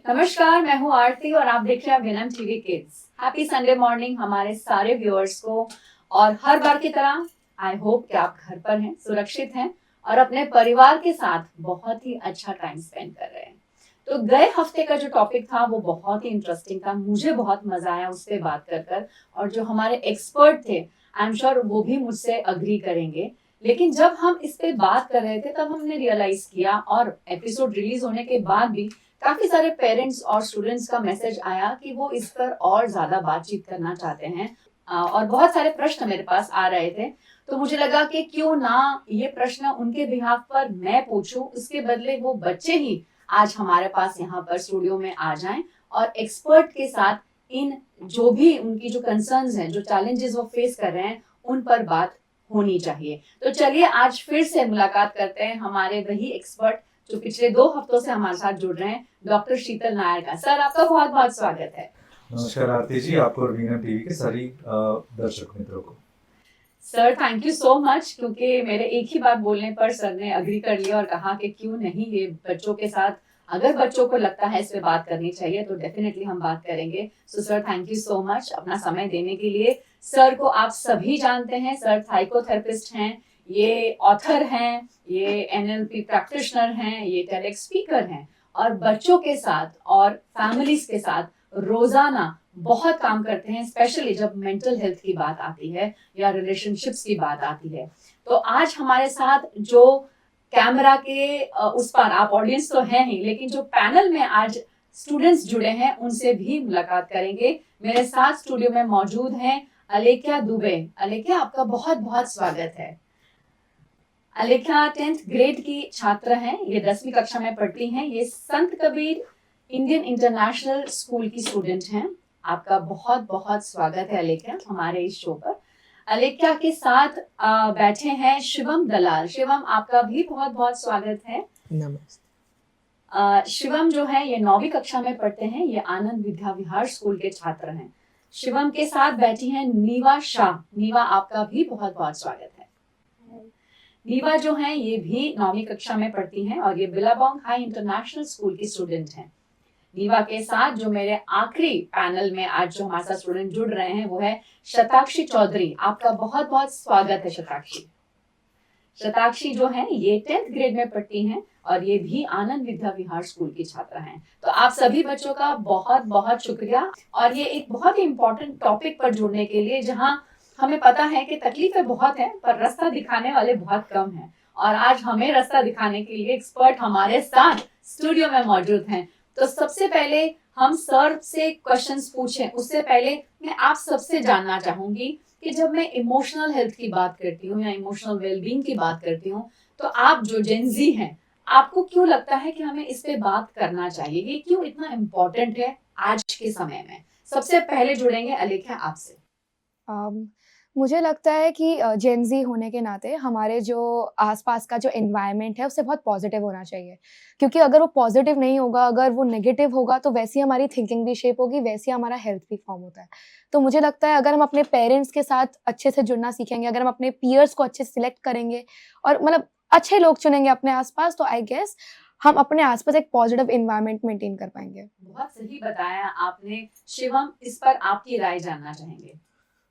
नमस्कार, मैं हूँ आरती और आप देख रहे हैं विनम TV kids. Happy Sunday morning हमारे सारे व्यूअर्स को। और हर बार की तरह आई होप कि आप घर पर हैं, सुरक्षित हैं और अपने परिवार के साथ बहुत ही अच्छा टाइम स्पेंड कर रहे हैं। तो गए हफ्ते का जो टॉपिक था वो बहुत ही इंटरेस्टिंग था, मुझे बहुत मजा आया उस पर बात कर। और जो हमारे एक्सपर्ट थे, आई एम श्योर वो भी मुझसे अग्री करेंगे। लेकिन जब हम इस पे बात कर रहे थे तब हमने रियलाइज किया, और एपिसोड रिलीज होने के बाद भी काफी सारे पेरेंट्स और स्टूडेंट्स का मैसेज आया कि वो इस पर और ज्यादा बातचीत करना चाहते हैं। और बहुत सारे प्रश्न मेरे पास आ रहे थे, तो मुझे लगा कि क्यों ना ये प्रश्न उनके बिहाफ पर मैं पूछूं, उसके बदले वो बच्चे ही आज हमारे पास यहाँ पर स्टूडियो में आ जाएं और एक्सपर्ट के साथ इन जो भी उनकी जो कंसर्न्स हैं, जो चैलेंजेस वो फेस कर रहे हैं, उन पर बात होनी चाहिए। तो चलिए आज फिर से मुलाकात करते हैं हमारे वही एक्सपर्ट जो पिछले 2 हफ्तों से हमारे साथ जुड़ रहे हैं, डॉक्टर शीतल नायर का। सर, आपका बहुत बहुत स्वागत है। नमस्कार आरती जी, आपको और वीनम टीवी के सभी दर्शक मित्रों को। Sir, thank you so much, क्योंकि मेरे एक ही बात बोलने पर सर ने अग्री कर लिया और कहा कि क्यों नहीं, ये बच्चों के साथ अगर बच्चों को लगता है इस पे बात करनी चाहिए तो डेफिनेटली हम बात करेंगे। So sir, thank you so much अपना समय देने के लिए। सर को आप सभी जानते हैं, सर साइकोथेरेपिस्ट हैं, ये ऑथर हैं, ये एनएलपी प्रैक्टिशनर हैं, ये टेलेक्स स्पीकर हैं और बच्चों के साथ और फैमिलीज के साथ रोजाना बहुत काम करते हैं, स्पेशली जब मेंटल हेल्थ की बात आती है या रिलेशनशिप्स की बात आती है। तो आज हमारे साथ जो कैमरा के उस पर, आप ऑडियंस तो हैं ही, लेकिन जो पैनल में आज स्टूडेंट्स जुड़े हैं उनसे भी मुलाकात करेंगे। मेरे साथ स्टूडियो में मौजूद हैं अलेख्या दुबे। अलेख्या, आपका बहुत बहुत स्वागत है। अलेख्या 10th ग्रेड की छात्र हैं, ये 10वीं कक्षा में पढ़ती हैं, ये संत कबीर इंडियन इंटरनेशनल स्कूल की स्टूडेंट हैं। आपका बहुत बहुत स्वागत है अलेख्या हमारे इस शो पर। अलेख्या के साथ बैठे हैं शिवम दलाल। शिवम, आपका भी बहुत बहुत स्वागत है। नमस्ते। शिवम जो है ये 9वीं कक्षा में पढ़ते हैं, ये आनंद विद्या विहार स्कूल के छात्र हैं। शिवम के साथ बैठी हैं नीवा शाह। नीवा, आपका भी बहुत बहुत स्वागत है। नीवा जो है ये भी 9वीं कक्षा में पढ़ती हैं और ये बिलाबोंग हाई इंटरनेशनल स्कूल की स्टूडेंट हैं। नीवा के साथ जो मेरे आखिरी पैनल में आज जो हमारे साथ स्टूडेंट जुड़ रहे हैं वो है शताक्षी चौधरी। आपका बहुत बहुत स्वागत है शताक्षी। शताक्षी जो है ये 10th ग्रेड में पढ़ती हैं और ये भी आनंद विद्या विहार स्कूल की छात्रा हैं। तो आप सभी बच्चों का बहुत बहुत शुक्रिया, और ये एक बहुत ही इम्पोर्टेंट टॉपिक पर जुड़ने के लिए, जहां हमें पता है कि तकलीफें बहुत हैं पर रास्ता दिखाने वाले बहुत कम हैं। और आज हमें रास्ता दिखाने के लिए एक्सपर्ट हमारे साथ स्टूडियो में मौजूद हैं। तो सबसे पहले हम सर से क्वेश्चंस पूछें, उससे पहले मैं आप सबसे जानना चाहूंगी कि जब मैं इमोशनल हेल्थ की बात करती हूँ या इमोशनल वेलबींग की बात करती हूँ, तो आप जो जेनजी हैं, आपको क्यों लगता है कि हमें इस पे बात करना चाहिए? ये क्यों इतना इम्पोर्टेंट है आज के समय में? सबसे पहले जुड़ेंगे अलेख्या आपसे। मुझे लगता है कि जेन ज़ी होने के नाते हमारे जो आसपास का जो एनवायरनमेंट है उससे बहुत पॉजिटिव होना चाहिए, क्योंकि अगर वो पॉजिटिव नहीं होगा, अगर वो नेगेटिव होगा तो वैसी हमारी थिंकिंग भी शेप होगी, वैसे हमारा हेल्थ भी फॉर्म होता है। तो मुझे लगता है अगर हम अपने पेरेंट्स के साथ अच्छे से जुड़ना सीखेंगे, अगर हम अपने पीयर्स को अच्छे से सिलेक्ट करेंगे और मतलब अच्छे लोग चुनेंगे अपने आसपास, तो आई गेस हम अपने आसपास एक पॉजिटिव एनवायरनमेंट मेंटेन कर पाएंगे। बहुत सही बताया आपने। शिवम, इस पर आपकी राय जानना चाहेंगे।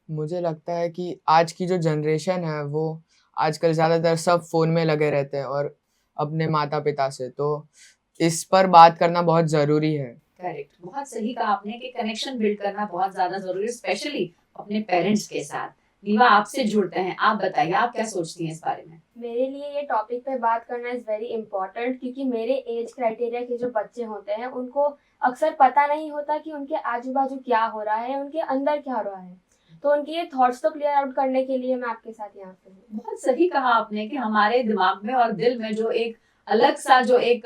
मुझे लगता है कि आज की जो जनरेशन है वो आजकल ज़्यादातर सब फ़ोन में लगे रहते हैं और अपने माता-पिता से, तो इस पर बात करना बहुत ज़रूरी है। करेक्ट, बहुत सही कहा आपने कि कनेक्शन बिल्ड करना बहुत ज्यादा जरूरी है, स्पेशली अपने पेरेंट्स के साथ। नीवा, आपसे जुड़ते हैं, आप बताइए आप क्या सोचती हैं इस बारे में? मेरे लिए ये टॉपिक पे बात करना इज़ वेरी इम्पोर्टेंट, क्योंकि मेरे एज क्राइटेरिया के जो बच्चे होते हैं उनको अक्सर पता नहीं होता कि उनके आजू बाजू क्या हो रहा है, उनके अंदर क्या हो रहा है। तो उनके ये थॉट्स तो क्लियर आउट करने के लिए मैं आपके साथ यहाँ पे हूँ। बहुत सही कहा आपने कि हमारे दिमाग में और दिल में जो एक अलग सा जो एक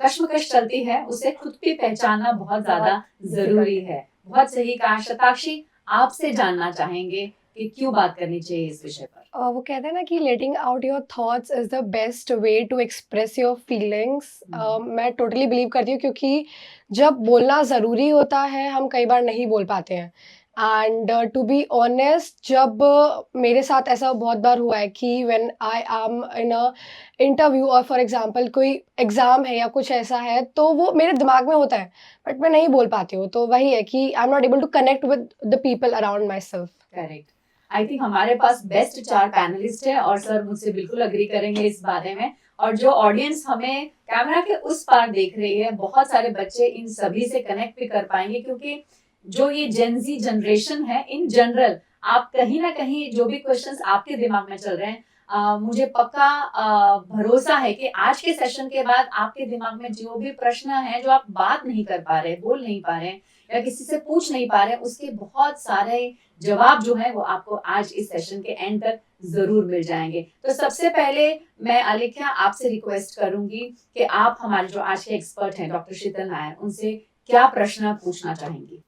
कश्मकश चलती है, उसे खुद भी पहचानना बहुत ज्यादा जरूरी है। बहुत सही कहा। शताक्षी, आपसे जानना चाहेंगे कि क्यों बात करनी चाहिए इस विषय पर? वो कहते हैं ना कि letting out your thoughts is the best way to express your feelings. मैं टोटली बिलीव करती हूँ, क्योंकि जब बोलना ज़रूरी होता है हम कई बार नहीं बोल पाते हैं। एंड टू बी ऑनेस्ट, जब मेरे साथ ऐसा बहुत बार हुआ है कि when I am in a interview और फॉर एग्जांपल कोई एग्ज़ाम है या कुछ ऐसा है, तो वो मेरे दिमाग में होता है बट मैं नहीं बोल पाती हूँ। तो वही है कि I am not able to connect with the people around my self. Correct. I think हमारे पास बेस्ट 4 पैनलिस्ट है और सर मुझसे बिल्कुल अग्री करेंगे इस बारे में। और जो ऑडियंस हमें कैमरा के उस पार देख रही है, बहुत सारे बच्चे इन सभी से कनेक्ट भी कर पाएंगे, क्योंकि जो ये जेनजी जनरेशन है इन जनरल, आप कहीं ना कहीं जो भी क्वेश्चंस आपके दिमाग में चल रहे हैं, मुझे पक्का भरोसा है कि आज के सेशन के बाद आपके दिमाग में जो भी प्रश्न है, जो आप बात नहीं कर पा रहे, बोल नहीं पा रहे या किसी से पूछ नहीं पा रहे, उसके बहुत सारे जवाब जो है वो आपको आज इस सेशन के एंड तक जरूर मिल जाएंगे। तो सबसे पहले मैं अलिख्या आपसे रिक्वेस्ट करूंगी कि आप हमारे जो आज के एक्सपर्ट हैं डॉक्टर शीतल नायर, उनसे क्या प्रश्न पूछना चाहेंगी?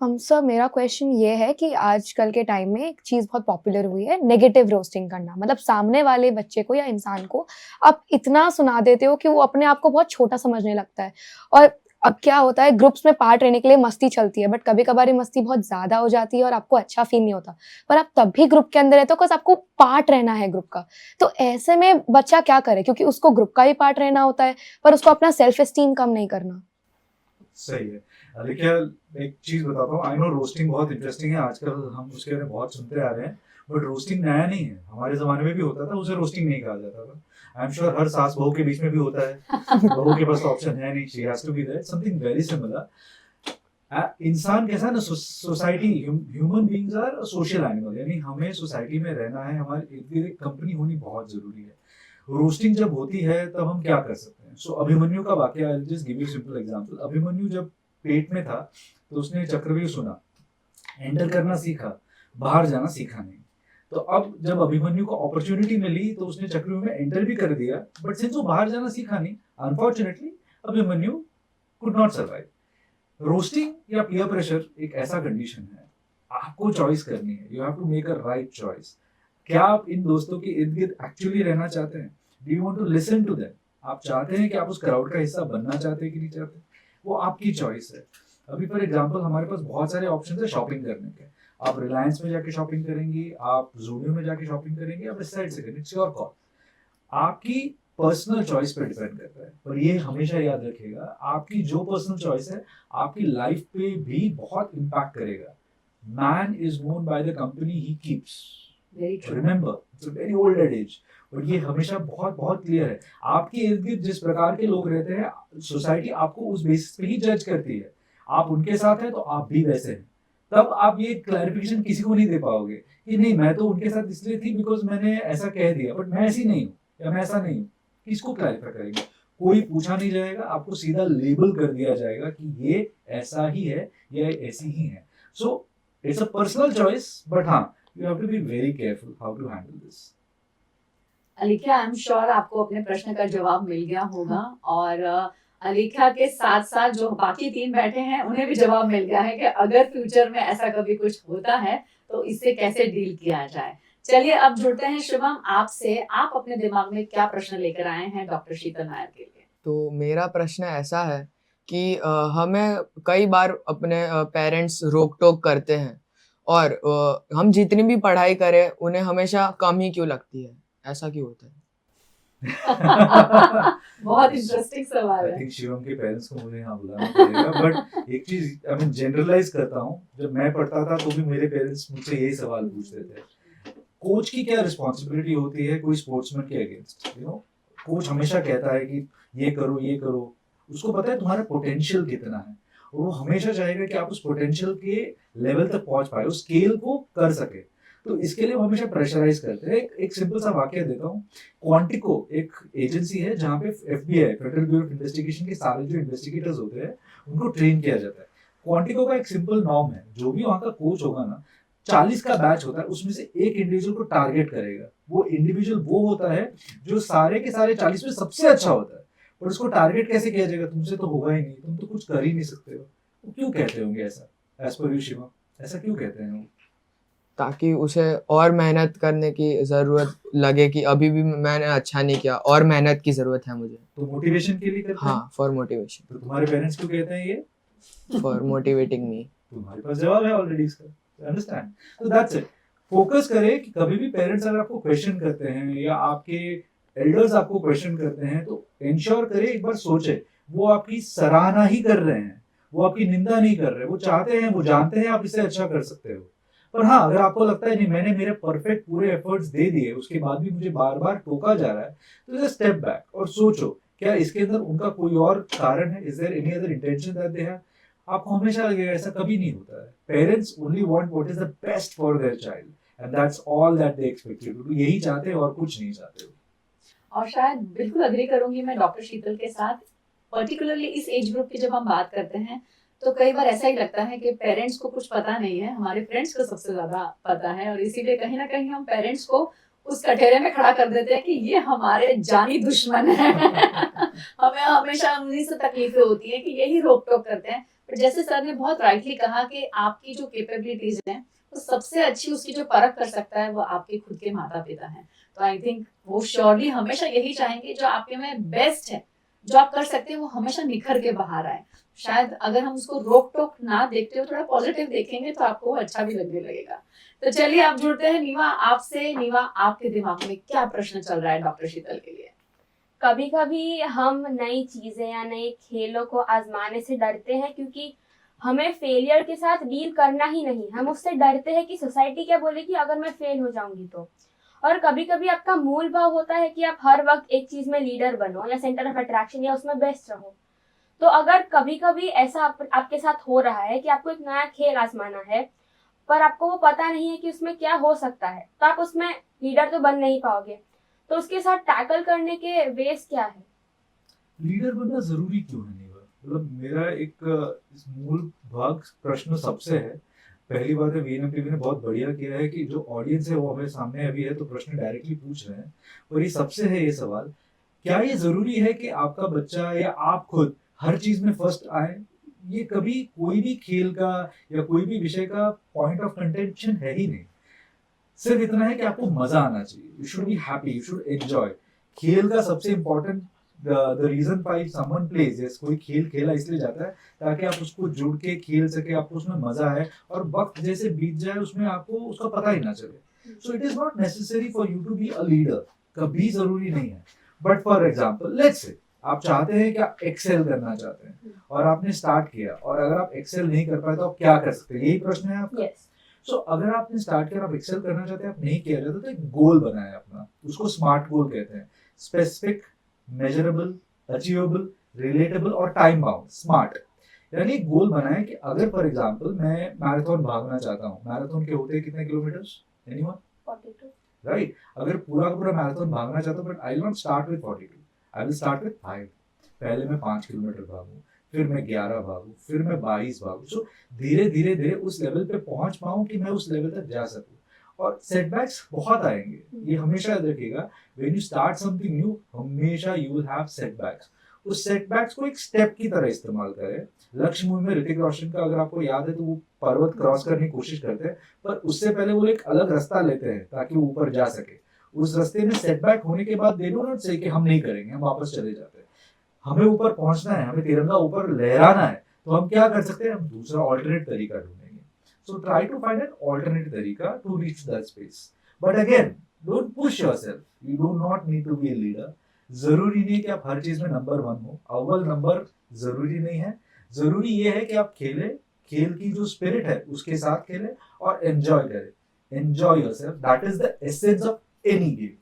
सर मेरा क्वेश्चन ये है कि आजकल के टाइम में एक चीज़ बहुत पॉपुलर हुई है, नेगेटिव रोस्टिंग करना। मतलब सामने वाले बच्चे को या इंसान को आप इतना सुना देते हो कि वो अपने आप को बहुत छोटा समझने लगता है। और अब क्या होता है, ग्रुप्स में पार्ट रहने के लिए मस्ती चलती है, बट कभी कभार ये मस्ती बहुत ज़्यादा हो जाती है और आपको अच्छा फील नहीं होता, पर आप तब भी ग्रुप के अंदर रहते हो बिकॉज आपको पार्ट रहना है ग्रुप का। तो ऐसे में बच्चा क्या करे, क्योंकि उसको ग्रुप का ही पार्ट रहना होता है पर उसको अपना सेल्फ एस्टीम कम नहीं करना। सही है। लेकिन एक चीज बताता हूँ, आई नो रोस्टिंग बहुत इंटरेस्टिंग है, आजकल हम उसके बारे में बहुत सुनते आ रहे हैं, बट रोस्टिंग नया नहीं है, हमारे जमाने में भी होता था, उसे रोस्टिंग नहीं कहा जाता था। आई एम श्योर हर सास बहू के बीच में भी होता है, बहू के पास ऑप्शन है नहीं, she has to be there, something very similar. इंसान कैसा है ना, society, human beings are social animal, यानी हमें सोसाइटी में रहना है, हमारे इर्द गिर्द एक कंपनी होनी बहुत जरूरी है। रोस्टिंग जब होती है तब हम क्या कर सकते हैं? सो अभिमन्यु का वाकया, I just give you simple example. Abhimanyu जब पेट में था तो उसने चक्रव्यूह सुना, एंटर करना सीखा, बाहर जाना सीखा नहीं। तो अब जब अभिमन्यु को अपॉर्चुनिटी मिली तो उसने चक्रव्यूह में एंटर भी कर दिया, बट सिंस वो बाहर जाना सीखा नहीं, unfortunately Abhimanyu could not survive. Roasting या पीयर प्रेशर एक ऐसा कंडीशन है, आपको चॉइस करनी है, you have to make a right choice. क्या आप इन दोस्तों के इर्द गिर्द एक्चुअली रहना चाहते हैं? Do you want to listen to them? आप चाहते हैं कि आप उस क्राउड का हिस्सा बनना चाहते हैं कि नहीं चाहते? वो आपकी चॉइस है। अभी फॉर एग्जांपल हमारे पास बहुत सारे ऑप्शंस है शॉपिंग करने के। आप रिलायंस में जाके शॉपिंग करेंगी, आप ज़ूडियो में जाके शॉपिंग करेंगी, आप इस साइड से करेंगे, इट्स योर कॉल। आपकी पर्सनल चॉइस पे डिपेंड करता है। पर ये हमेशा याद रखिएगा, आपकी जो पर्सनल चॉइस है आपकी लाइफ पे भी बहुत इम्पैक्ट करेगा। Man is known by the company he keeps. Remember, it's a very old adages, but ये हमेशा बहुत बहुत क्लियर है। आपके इर्द गिर्द जिस प्रकार के लोग रहते हैं, सोसाइटी आपको उस बेसिस पे ही जज करती है। आप उनके साथ हैं तो आप भी वैसे हैं। तब आप ये क्लैरिफिकेशन किसी को नहीं दे पाओगे कि नहीं मैं तो उनके साथ इसलिए थी बिकॉज मैंने ऐसा कह दिया, बट मैं ऐसी नहीं हूँ या मैं ऐसा नहीं हूँ। किसको क्लैरिफाई करेंगे? कोई पूछा नहीं जाएगा, आपको सीधा लेबल कर दिया जाएगा कि ये ऐसा ही है या ऐसी ही है। सो it's a personal choice, but हाँ, you have to be very careful how to handle this. Alikhya, I am sure आपको अपने प्रश्न का जवाब मिल गया होगा, और अलिख्या के साथ साथ जो बाकी 3 बैठे हैं उन्हें भी जवाब मिल गया है कि अगर फ्यूचर में ऐसा कभी कुछ होता है तो इससे कैसे डील किया जाए। चलिए अब जुड़ते हैं शिवम आपसे, आप अपने दिमाग में क्या प्रश्न लेकर आए हैं डॉक्टर शीतल नायर के लिए? तो मेरा प्रश्न ऐसा है कि हमें कई बार अपने पेरेंट्स रोक टोक करते हैं और हम जितनी भी पढ़ाई करें उन्हें हमेशा कम ही क्यों लगती है? ऐसा क्यों होता है? बहुत इंटरेस्टिंग सवाल आई है। थिंक शिवम के पेरेंट्स को मुझे यहाँ बुलाना पड़ेगा, बट एक चीज आई मीन जनरलाइज करता हूँ, जब मैं पढ़ता था तो भी मेरे पेरेंट्स मुझसे यही सवाल पूछते थे, कोच की क्या रिस्पॉन्सिबिलिटी होती है कोई स्पोर्ट्समैन के अगेंस्ट? यू नो, कोच हमेशा कहता है कि ये करो ये करो, उसको पता है तुम्हारा पोटेंशियल कितना है, और वो हमेशा चाहेगा कि आप उस पोटेंशियल के लेवल तक पहुंच पाए, उस स्केल को कर सके। तो इसके लिए वो हमेशा प्रेशराइज करते हैं। एक सिंपल सा वाकया देता हूँ। क्वांटिको एक एजेंसी है जहाँ पे FBI, federal bureau of investigation के सारे जो इन्वेस्टिगेटर्स होते हैं उनको ट्रेन किया जाता है। क्वांटिको का एक सिंपल नॉर्म है, जो भी वहाँ का कोच होगा ना, 40 का बैच होता है, उसमें से एक इंडिविजुअल को टारगेट करेगा। वो इंडिविजुअल वो होता है जो सारे के सारे 40 में सबसे अच्छा होता है, पर उसको टारगेट कैसे किया जाएगा? तुमसे तो होगा ही नहीं, तुम तो कुछ कर ही नहीं सकते हो। वो क्यों कहते होंगे ऐसा? एज पर यू शिवा, ऐसा क्यों कहते हैं वो? ताकि उसे और मेहनत करने की ज़रूरत लगे कि अभी भी मैंने अच्छा नहीं किया, और मेहनत की ज़रूरत है मुझे। तो मोटिवेशन के लिए करते हैं। हाँ, फॉर मोटिवेशन, तो तुम्हारे पेरेंट्स क्यों कहते हैं ये? For motivating me. तुम्हारे पास जवाब है ऑलरेडी इसका, अंडरस्टैंड? तो दैट्स इट। फोकस करें कि कभी भी पेरेंट्स अगर आपको क्वेश्चन करते हैं या आपके एल्डर्स आपको क्वेश्चन करते हैं तो इंश्योर करें, एक बार सोचे वो आपकी सराहना ही कर रहे हैं, वो आपकी निंदा नहीं कर रहे। वो चाहते हैं, वो जानते हैं आप इससे अच्छा कर सकते हो। पर हाँ, अगर आपको लगता है नहीं मैंने मेरे परफेक्ट पूरे एफर्ट्स दे दिए, उसके बाद भी मुझे बार बार टोका जा रहा है, तो जस्ट स्टेप बैक और सोचो क्या इसके अंदर उनका कोई और कारण है? Is there any other intention that they have? आपको हमेशा लगेगा ऐसा कभी नहीं होता है। Parents only want what is the best for their child and that's all that they expect you to do. यही चाहते हैं और कुछ नहीं चाहते हो। और शायद बिल्कुल अग्री करूंगी मैं डॉक्टर शीतल के साथ, पर्टिकुलरली इस एज ग्रुप की जब हम बात करते हैं तो कई बार ऐसा ही लगता है कि पेरेंट्स को कुछ पता नहीं है, हमारे फ्रेंड्स को सबसे ज्यादा पता है, और इसीलिए कहीं ना कहीं हम पेरेंट्स को उस कटघरे में खड़ा कर देते हैं कि ये हमारे जानी दुश्मन है। हमें हमेशा उन्हीं से तकलीफें होती है कि यही रोक टोक करते हैं। पर जैसे सर ने बहुत राइटली कहा कि आपकी जो कैपेबिलिटीज हैं तो सबसे अच्छी उसकी जो परख कर सकता है वो आपके खुद के माता पिता हैं। तो आई थिंक वो श्योरली हमेशा यही चाहेंगे जो आपके में बेस्ट है, जो आप कर सकते हैं वो हमेशा निखर के बाहर आए। शायद अगर हम उसको रोक टोक ना देखते हो, थोड़ा पॉजिटिव देखेंगे तो आपको अच्छा भी लगने लगेगा। तो चलिए आप जुड़ते हैं नीवा आपसे। नीवा, आपके दिमाग में क्या प्रश्न चल रहा है डॉक्टर शीतल के लिए? कभी कभी हम नई चीजें या नए खेलों को आजमाने से डरते हैं क्योंकि हमें फेलियर के साथ डील करना ही नहीं, हम उससे डरते हैं कि सोसाइटी क्या बोलेगी अगर मैं फेल हो जाऊंगी तो। और कभी कभी आपका मूल भाव होता है कि आप हर वक्त एक चीज में लीडर बनो या सेंटर ऑफ अट्रैक्शन या उसमें बेस्ट रहो। तो अगर कभी कभी ऐसा आपके साथ हो रहा है कि आपको एक नया खेल आजमाना है पर आपको वो पता नहीं है कि उसमें क्या हो सकता है, तो आप उसमें लीडर तो बन नहीं पाओगे। तो उसके साथ टैकल करने के वेज क्या है? लीडर बनना जरूरी क्यों है नीवा? मतलब मेरा एक इस मूल भाग प्रश्न सबसे है। पहली बात है वीएनएमपीवी ने बहुत बढ़िया किया है कि जो ऑडियंस है वो हमारे सामने अभी है तो प्रश्न डायरेक्टली पूछ रहे हैं, और ये सबसे है ये सवाल, क्या ये जरूरी है कि आपका बच्चा या आप खुद हर चीज में फर्स्ट आए? ये कभी कोई भी खेल का या कोई भी विषय का पॉइंट ऑफ कंटेंशन है ही नहीं। सिर्फ इतना है कि आपको मजा आना चाहिए, you should be happy, you should enjoy. खेल का सबसे important the reason why someone plays, yes, कोई खेल खेला इसलिए जाता है ताकि आप उसको जुड़ के खेल सके, आपको उसमें मजा आए और वक्त जैसे बीत जाए उसमें आपको उसका पता ही ना चले। So it is not necessary for you to be a leader, कभी जरूरी नहीं है। But for example let's say आप चाहते हैं कि आप एक्सेल करना चाहते हैं और आपने स्टार्ट किया, और अगर आप एक्सेल नहीं कर पाए तो आप क्या कर सकते हैं? यही प्रश्न है आपका। सो अगर आपने स्टार्ट किया, आप एक्सेल करना चाहते हैं, आप नहीं किया जाता, तो एक गोल बनाए अपना, उसको स्मार्ट गोल कहते हैं। स्पेसिफिक, मेजरेबल, अचीवेबल, रिलेटेबल और टाइम बाउंड। स्मार्ट यानी एक गोल बनाए कि अगर फॉर एग्जांपल मैं मैराथन भागना चाहता हूँ, मैराथन के होते हैं कितने किलोमीटर्स? एनीवन? 42। राइट। अगर पूरा का पूरा मैराथन भागना चाहता हूँ, but I will not start with 42, I will start with 5। पहले मैं 5 किलोमीटर भागूं, फिर मैं 11 भागूं, फिर मैं 22 भागूं। सो धीरे धीरे धीरे उस लेवल पे पहुंच पाऊं कि मैं उस लेवल तक जा सकूं। और सेटबैक्स बहुत आएंगे, ये हमेशा याद रखिएगा। When you start something new, हमेशा यू विल हैव सेटबैक्स। उस सेटबैक्स को एक स्टेप की तरह इस्तेमाल करें। लक्ष्य मूवी में ऋतिक रोशन का अगर आपको याद है तो वो पर्वत क्रॉस करने की कोशिश करते हैं, पर उससे पहले वो एक अलग रास्ता लेते हैं ताकि वो ऊपर जा सके। उस रास्ते में सेटबैक होने के बाद दे डू नॉट से कि हम नहीं करेंगे, हम वापस चले जाते हैं। हमें ऊपर पहुंचना है, हमें तिरंगा ऊपर लहराना है, तो हम क्या कर सकते हैं? हम दूसरा ऑल्टरनेट तरीका ढूंढेंगे। So try to find an alternate तरीका to reach that space. But again, don't push yourself, you do not need to be a leader. जरूरी नहीं कि आप हर चीज में नंबर 1 हो, अव्वल नंबर जरूरी नहीं है। जरूरी ये है कि आप खेलें, खेल की जो स्पिरिट है उसके साथ खेलें और एंजॉय करें। Enjoy yourself, that is the essence of any game.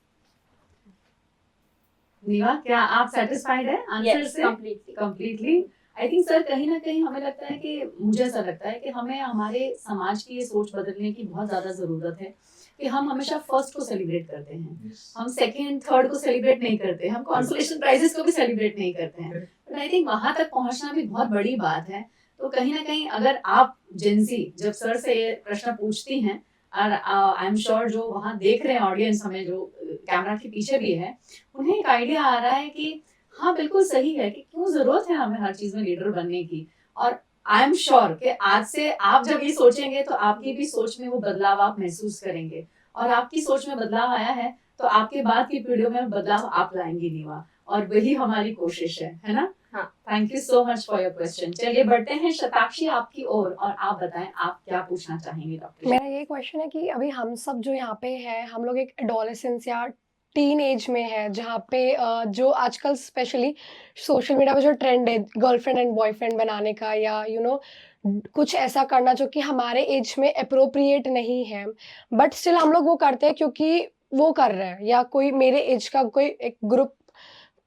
Neeva, क्या आप सेटिस्फाइड है आंसर Yes, से? completely. Completely. I think sir कहीं ना कहीं हमें लगता है कि मुझे ऐसा लगता है कि हमें हमारे समाज की ये सोच बदलने की बहुत ज्यादा जरूरत है कि हम हमेशा फर्स्ट को सेलिब्रेट करते हैं, हम सेकंड थर्ड को सेलिब्रेट नहीं करते, हम कॉन्सोलेशन प्राइजेस को भी सेलिब्रेट नहीं करते हैं। बट आई थिंक वहां तक पहुंचना भी बहुत बड़ी बात है। तो कहीं ना कहीं अगर आप जेंजी जब सर से ये प्रश्न पूछती हैं, और आई एम श्योर जो वहाँ देख रहे हैं ऑडियंस, हमें जो कैमरा के पीछे भी है, उन्हें एक आइडिया आ रहा है कि हाँ बिल्कुल सही है कि क्यों जरूरत है हमें हर चीज में लीडर बनने की। और आई एम श्योर कि आज से आप जब ये सोचेंगे तो आपकी भी सोच में वो बदलाव आप महसूस करेंगे, और आपकी सोच में बदलाव आया है तो आपके बाद की पीढ़ियों में बदलाव आप लाएंगी नीवा, और वही हमारी कोशिश है ना? हाँ। Thank you so much for your question. चलिए बढ़ते हैं शताक्षी आपकी ओर, और आप बताएं आप क्या पूछना चाहेंगे डॉक्टर। मेरा यही क्वेश्चन है कि अभी हम सब जो यहाँ पे हैं, हम लोग एक एडोलेसेंस या टीन एज में है, जहाँ पे जो आजकल स्पेशली सोशल मीडिया पे जो ट्रेंड है गर्लफ्रेंड एंड बॉयफ्रेंड बनाने का, या कुछ ऐसा करना जो कि हमारे एज में अप्रोप्रिएट नहीं है, बट स्टिल हम लोग वो करते हैं क्योंकि वो कर रहे हैं, या कोई मेरे एज का कोई एक ग्रुप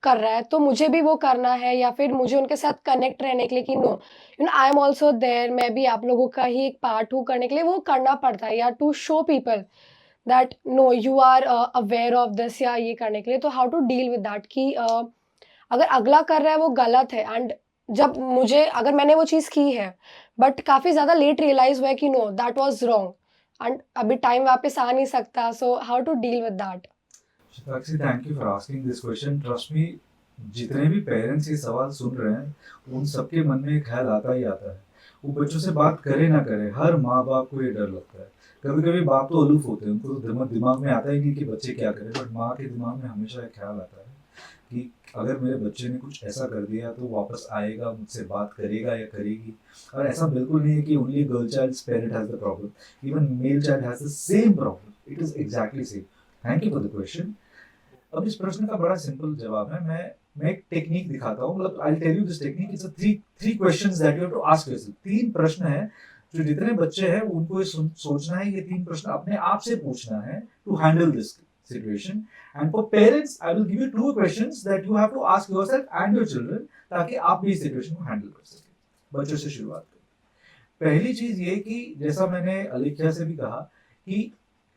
कर रहा है तो मुझे भी वो करना है, या फिर मुझे उनके साथ कनेक्ट रहने के लिए कि no I am also there, मैं भी आप लोगों का ही एक पार्ट हूँ करने के लिए, वो करना पड़ता है, या to show people that no you are aware of this, या ये करने के लिए। तो how to deal with that कि अगर अगला कर रहा है वो गलत है, एंड जब मुझे अगर मैंने वो चीज़ की है बट काफ़ी ज़्यादा लेट रियलाइज हुआ है कि no that was wrong, and अभी टाइम वापस आ नहीं सकता, so how to deal with that. Shatakshi, thank you for asking this question. Trust me, जितने भी पेरेंट्स ये सवाल सुन रहे हैं उन सबके मन में एक ख्याल आता ही आता है। वो बच्चों से बात करे ना करे, हर माँ बाप को ये डर लगता है। कभी कभी बाप तो अलूफ होते हैं, उनको तो दिमाग में आता ही नहीं कि बच्चे क्या करें, बट माँ के दिमाग में हमेशा एक ख्याल आता है कि अगर मेरे बच्चे ने कुछ ऐसा कर दिया तो वापस आएगा, मुझसे बात करेगा या करेगी। और ऐसा बिल्कुल नहीं है कि only girl child's parent has the problem, even male child has the same problem, it is exactly same. Thank you for the question. अब इस प्रश्न का बड़ा सिंपल जवाब है। मैं एक टेक्निक दिखाता हूँ, मतलब I tell you this technique. It's three questions that you have to ask yourself. 3 प्रश्न है जो जितने बच्चे हैं उनको ये सोचना है, ये 3 प्रश्न अपने आप से पूछना है to handle this situation. And for parents, I will give you 2 questions that you have to ask yourself and your children, ताकि आप भी इस सिचुएशन को हैंडल कर सकें। बच्चों से शुरुआत करें। पहली चीज ये कि जैसा मैंने अलेख्या से भी कहा कि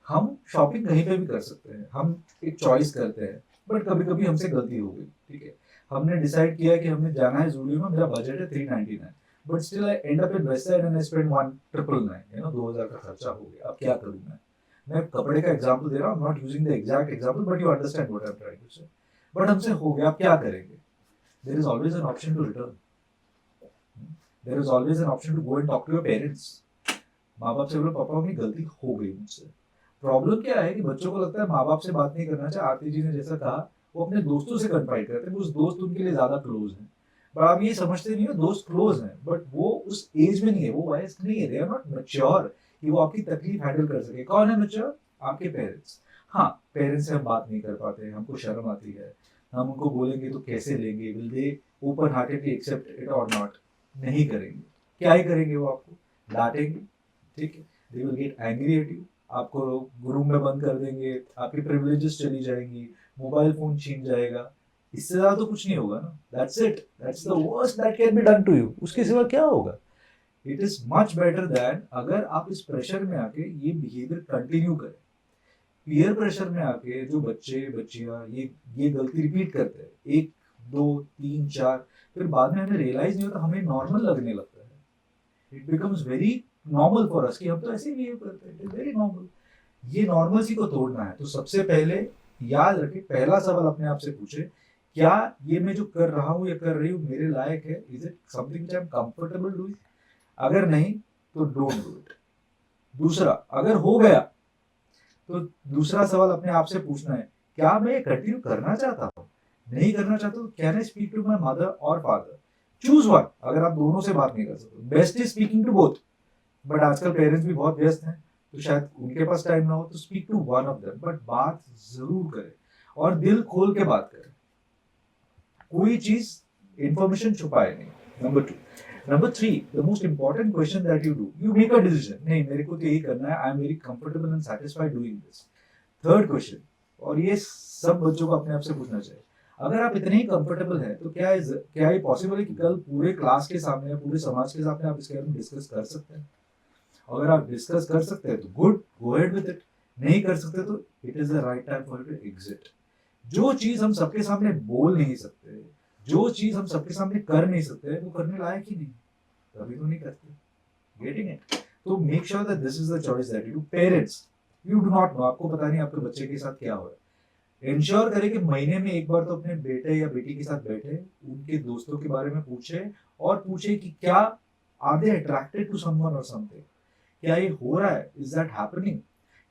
हम शॉपिंग कहीं पे भी कर सकते हैं, हम एक चॉइस करते हैं, बट कभी कभी हमसे गलती हो गई, ठीक है। हमने डिसाइड किया कि हमें जाना है ज़ूडियो में, मेरा बजट है 399, but still I and up in west side and I spend 1999, 2000 का खर्चा हो गया। अब क्या करूँ मैं कपड़े का एग्जांपल दे रहा हूँ, not using the exact example, but you understand what I am trying to say. But हमसे हो गया, अब क्या करेंगे? There is always an option to return, there is always an option to go and talk to your parents. माँ बाप से बोलो पापा मेरी गलती हो गई मुझसे। प्रॉब्लम क्या है कि बच्चों को लगता है माँ बाप से बात नहीं करना चाहिए। आरती जी ने जैसा कहा, वो अपने दोस्तों से कन्फाइड करते हैं, उस दोस्त उनके लिए ज्यादा क्लोज हैं। बट आप ये समझते नहीं हो दोस्त क्लोज हैं, बट वो उस एज में नहीं है, वो वयस्क नहीं है, दे आर नॉट मैच्योर कि वो आपकी तकलीफ हैंडल कर सके। कौन है मैच्योर? आपके पेरेंट्स। हाँ, पेरेंट्स से हम बात नहीं कर पाते, हमको शर्म आती है, हम उनको बोलेंगे तो कैसे लेंगे, will they open heartedly accept it और नॉट? नहीं करेंगे। क्या ही करेंगे? वो आपको डांटेंगे, ठीक है, they will get angry at you, आपको रूम में बंद कर देंगे, आपकी प्रिविलेजेस चली जाएंगी, मोबाइल फोन छीन जाएगा। इससे ज्यादा तो कुछ नहीं होगा ना। That's it, that's the worst that can be done to you. उसके सिवा क्या होगा? It is much better than अगर आप इस प्रेशर में आके ये बिहेवियर कंटिन्यू करें। पीयर प्रेशर में आके जो बच्चे बच्चियां ये गलती रिपीट करते हैं 1 2 3 4, फिर बाद में हमें रियलाइज नहीं होता, हमें नॉर्मल लगने लगता है। It becomes very normal for us कि हम तो ऐसे ही बिहेव करते हैं, इट इज वेरी नॉर्मल। ये नॉर्मल को तोड़ना है। तो सबसे पहले याद रखें, पहला सवाल अपने आप से पूछे, क्या ये मैं जो कर रहा हूँ या कर रही हूँ मेरे लायक है? Is it something I am comfortable doing? अगर नहीं तो डोंट डू इट। दूसरा, अगर हो गया तो दूसरा सवाल अपने आप से पूछना है, क्या मैं कंटिन्यू करना चाहता हूँ? नहीं करना चाहता हूँ, can I speak to my mother और फादर? Choose one. अगर आप दोनों से बात नहीं कर सकते, best is speaking to both, but आजकल पेरेंट्स भी बहुत व्यस्त हैं तो शायद उनके पास टाइम ना हो, तो speak to one of them, but बात जरूर करें और दिल खोल के बात करें। कोई चीज इंफॉर्मेशन छुपाए नहीं। Number 2। Number 3, the most important question that you do, you make a decision. नहीं, मेरे को तो यही करना है, I am very comfortable and satisfied doing this. Third question, और ये सब बच्चों को अपने आप से पूछना चाहिए, अगर आप इतने ही कंफर्टेबल हैं तो क्या ये पॉसिबल है कि कल पूरे क्लास के सामने, पूरे समाज के सामने आप इसके बारे में डिस्कस कर सकते हैं? अगर आप डिस्कस कर सकते हैं तो good, go ahead with it. नहीं कर सकते तो it is the right time for you to exit. जो चीज हम सबके सामने बोल नहीं सकते, जो चीज हम सबके सामने कर नहीं सकते, वो करने लायक ही नहीं, तभी तो नहीं करते। Getting it? तो make sure that this is the choice that you do. Parents, you do not know, आपको पता नहीं आपके बच्चे के साथ क्या हो रहा है। इंश्योर करें कि महीने में एक बार तो अपने बेटे या बेटी के साथ बैठे, उनके दोस्तों के बारे में पूछे, और पूछे कि क्या are they attracted to someone और समथिंग, क्या ये हो रहा है, इज दैट हैपनिंग?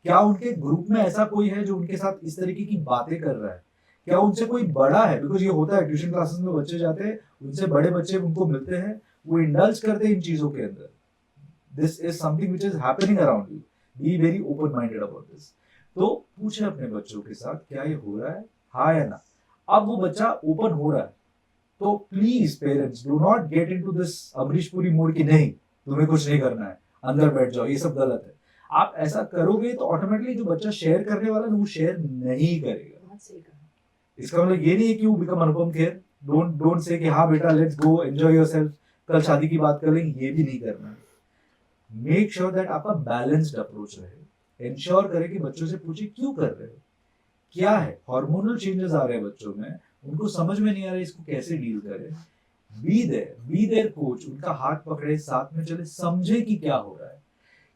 क्या उनके ग्रुप में ऐसा कोई है जो उनके साथ इस तरीके की बातें कर रहा है? क्या उनसे कोई बड़ा है? बिकॉज ये होता है, ट्यूशन क्लासेस में बच्चे जाते हैं, उनसे बड़े बच्चे उनको मिलते हैं, वो इंडल्ज करते हैं इन चीजों के अंदर. This is something which is happening around you. Be very open minded about this. तो पूछे अपने बच्चों के साथ क्या ये हो रहा है, हाँ या ना. अब वो बच्चा ओपन हो रहा है तो please parents do not get into this Amrish Puri mode की नहीं तुम्हें कुछ नहीं करना है, अंदर बैठ जाओ, ये सब गलत है. आप ऐसा करोगे तो ऑटोमेटिकली जो बच्चा शेयर करने वाला है वो शेयर नहीं करेगा. बहुत सही कहा। इसका मतलब ये नहीं है कि you become Anupam Kher. Don't say कि हाँ बेटा लेट्स गो एंजॉय योरसेल्फ, कल शादी की बात कर लेंगे, ये भी नहीं करना है. मेक श्योर दैट आपका बैलेंस्ड अप्रोच रहे. इंश्योर करें कि बच्चों से पूछे क्यों कर रहे हो, क्या है. हार्मोनल चेंजेस आ रहे हैं बच्चों में, उनको समझ में नहीं आ रहा है इसको कैसे डील करें. बी देयर कोच, उनका हाथ पकड़े, साथ में चले, समझे कि क्या हो रहा है.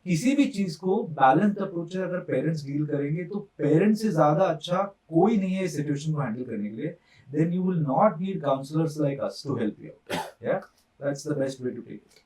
किसी भी चीज को बैलेंस्ड अप्रोच से अगर पेरेंट्स डील करेंगे तो पेरेंट्स से ज्यादा अच्छा कोई नहीं है इस सिचुएशन को हैंडल करने के लिए. Then you will not need counselors like us to help you. या that's the best way to take it.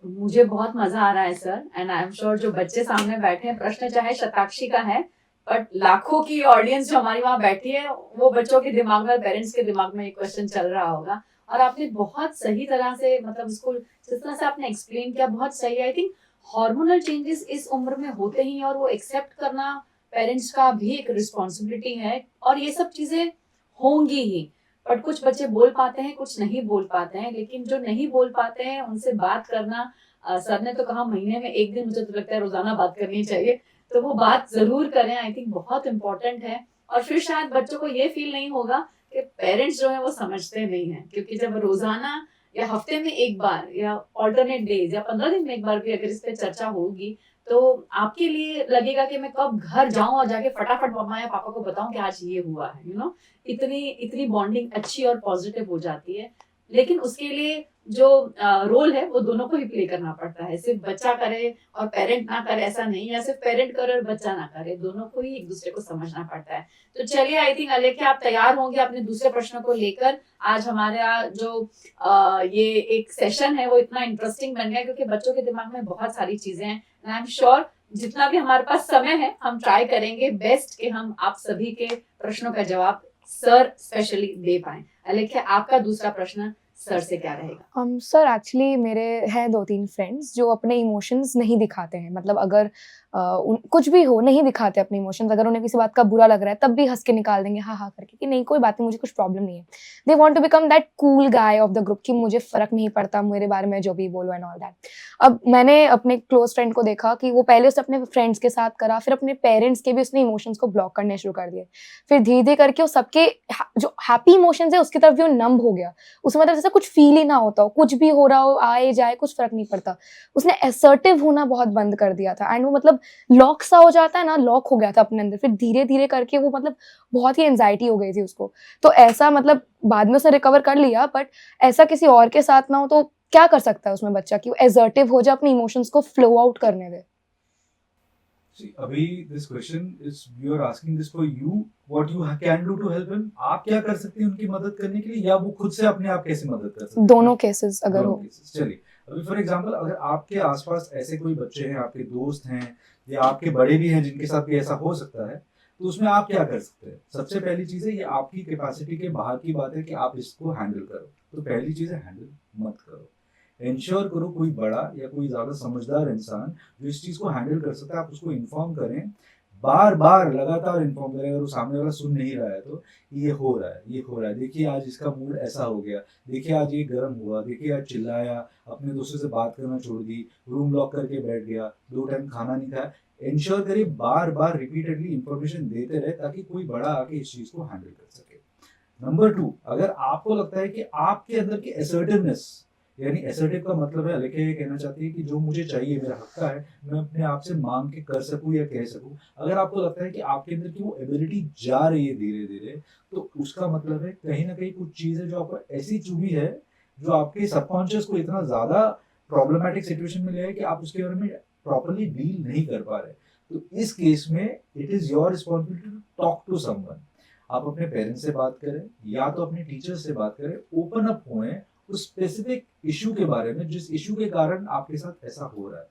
मुझे बहुत मजा आ रहा है sir, and I am sure जो बच्चे सामने बैठे हैं, प्रश्न चाहे शताक्षी का है बट लाखों की ऑडियंस जो हमारी वहाँ बैठी है, वो बच्चों के दिमाग में, पेरेंट्स के दिमाग में ये क्वेश्चन चल रहा होगा. और आपने बहुत सही तरह से, मतलब इसको जिस तरह से आपने एक्सप्लेन किया, बहुत सही. आई थिंक हार्मोनल चेंजेस इस उम्र में होते ही, और वो एक्सेप्ट करना पेरेंट्स का भी एक रिस्पॉन्सिबिलिटी है, और ये सब चीजें होंगी ही. बट कुछ बच्चे बोल पाते हैं, कुछ नहीं बोल पाते हैं, लेकिन जो नहीं बोल पाते हैं उनसे बात करना, सर ने तो कहा महीने में एक दिन, मुझे तो लगता है रोजाना बात करनी चाहिए, तो वो बात जरूर करें. आई थिंक बहुत इंपॉर्टेंट है. और फिर शायद बच्चों को ये फील नहीं होगा कि पेरेंट्स जो है वो समझते नहीं है, क्योंकि जब रोजाना या हफ्ते में एक बार या ऑल्टरनेट डेज या 15 दिन में एक बार भी अगर इस पे चर्चा होगी, तो आपके लिए लगेगा कि मैं कब घर जाऊं और जाके फटाफट मम्मा या पापा को बताऊं कि आज ये हुआ है. इतनी बॉन्डिंग अच्छी और पॉजिटिव हो जाती है. लेकिन उसके लिए जो रोल है वो दोनों को ही प्ले करना पड़ता है. सिर्फ बच्चा करे और पेरेंट ना करे ऐसा नहीं, या सिर्फ पेरेंट करे और बच्चा ना करे, दोनों को ही एक दूसरे को समझना पड़ता है. तो चलिए, आई थिंक अलेख्या आप तैयार होंगे अपने दूसरे प्रश्न को लेकर. आज हमारा जो ये एक सेशन है वो इतना इंटरेस्टिंग बन गया क्योंकि बच्चों के दिमाग में बहुत सारी चीजें हैं. आई एम श्योर जितना भी हमारे पास समय है हम ट्राई करेंगे बेस्ट कि हम आप सभी के प्रश्नों का जवाब सर स्पेशली दे पाए. अलेख्या, आपका दूसरा प्रश्न सर से क्या रहेगा? सर एक्चुअली मेरे हैं 2-3 फ्रेंड्स जो अपने इमोशंस नहीं दिखाते हैं. मतलब अगर कुछ भी हो, नहीं दिखाते अपने इमोशंस. अगर उन्हें किसी बात का बुरा लग रहा है तब भी हंस के निकाल देंगे हाँ हाँ करके कि नहीं कोई बात नहीं, मुझे कुछ प्रॉब्लम नहीं है. They want to become that cool guy of the group कि मुझे फर्क नहीं पड़ता, मेरे बारे में जो भी बोलो एंड ऑल दैट. अब मैंने अपने क्लोज फ्रेंड को देखा कि वो पहले उसने अपने फ्रेंड्स के साथ करा, फिर अपने पेरेंट्स के भी उसने इमोशंस को ब्लॉक करने शुरू कर दिए. फिर धीरे धीरे करके वो सबके जो हैप्पी इमोशंस है उसकी तरफ भी वो नंब हो गया. उसमें मतलब जैसे कुछ फील ही ना होता हो, कुछ भी हो रहा हो, आए जाए कुछ फर्क नहीं पड़ता. उसने असर्टिव होना बहुत बंद कर दिया था. एंड वो मतलब लॉक सा हो जाता है ना, लॉक हो गया था अपने अंदर. फिर धीरे धीरे करके वो मतलब बहुत ही एंजाइटी हो गई थी उसको. तो ऐसा मतलब बाद में उसने रिकवर कर लिया, बट ऐसा किसी और के साथ ना हो तो क्या कर सकता है उसमें बच्चा कि वो असर्टिव हो जाए, अपने इमोशंस को फ्लो आउट करने दे. See, अभी this question is you are asking this for you, what you can do to help him. आप क्या कर सकते हैं उनकी मदद करने के लिए, या वो खुद से अपने आप कैसे मदद कर सकते हैं? दोनों केसेस अगर हो. चलिए, अभी फॉर एग्जांपल अगर आपके आसपास ऐसे कोई बच्चे हैं, आपके दोस्त हैं या आपके बड़े भी हैं जिनके साथ भी ऐसा हो सकता है, तो उसमें आप क्या कर सकते हैं? सबसे पहली चीज है, ये आपकी कैपेसिटी के बाहर की बात है कि आप इसको हैंडल करो. तो पहली चीज है हैंडल मत करो. इंश्योर करो कोई बड़ा या कोई ज्यादा समझदार इंसान जो इस चीज को हैंडल कर सकता है, आप उसको इन्फॉर्म करें. बार बार लगातार इन्फॉर्म करें. अगर वो सामने वाला सुन नहीं रहा है तो ये हो रहा है, ये हो रहा है, देखिए आज इसका मूड ऐसा हो गया, देखिए आज ये गर्म हुआ, देखिए आज चिल्लाया, अपने दोस्तों से बात करना छोड़ दी, रूम लॉक करके बैठ गया, 2 टाइम खाना नहीं खाया. इंश्योर करिए बार बार रिपीटेडली इंफॉर्मेशन देते रहे ताकि कोई बड़ा आके इस चीज को हैंडल कर सके. नंबर 2, अगर आपको लगता है कि आपके अंदर की असर्टिवनेस, यानी असर्टिव का मतलब है अलेख्या ये कहना चाहती है कि जो मुझे चाहिए, मेरा हक का है, मैं अपने आप से मांग के कर सकूं या कह सकूं. अगर आपको लगता है कि आपके अंदर की वो एबिलिटी जा रही है धीरे धीरे, तो उसका मतलब है कहीं ना कहीं कुछ चीज है जो आपको ऐसी चुभी है, जो आपके सबकॉन्शियस को इतना ज्यादा प्रॉब्लमेटिक सिचुएशन में ले आए कि आप उसके बारे में प्रॉपरली डील नहीं कर पा रहे. तो इस केस में it is your responsibility to talk to someone. आप अपने पेरेंट्स से बात करें या तो अपने टीचर से बात करें. ओपन अप होएं उस स्पेसिफिक इशू के बारे में जिस इशू के कारण आपके साथ ऐसा हो रहा है.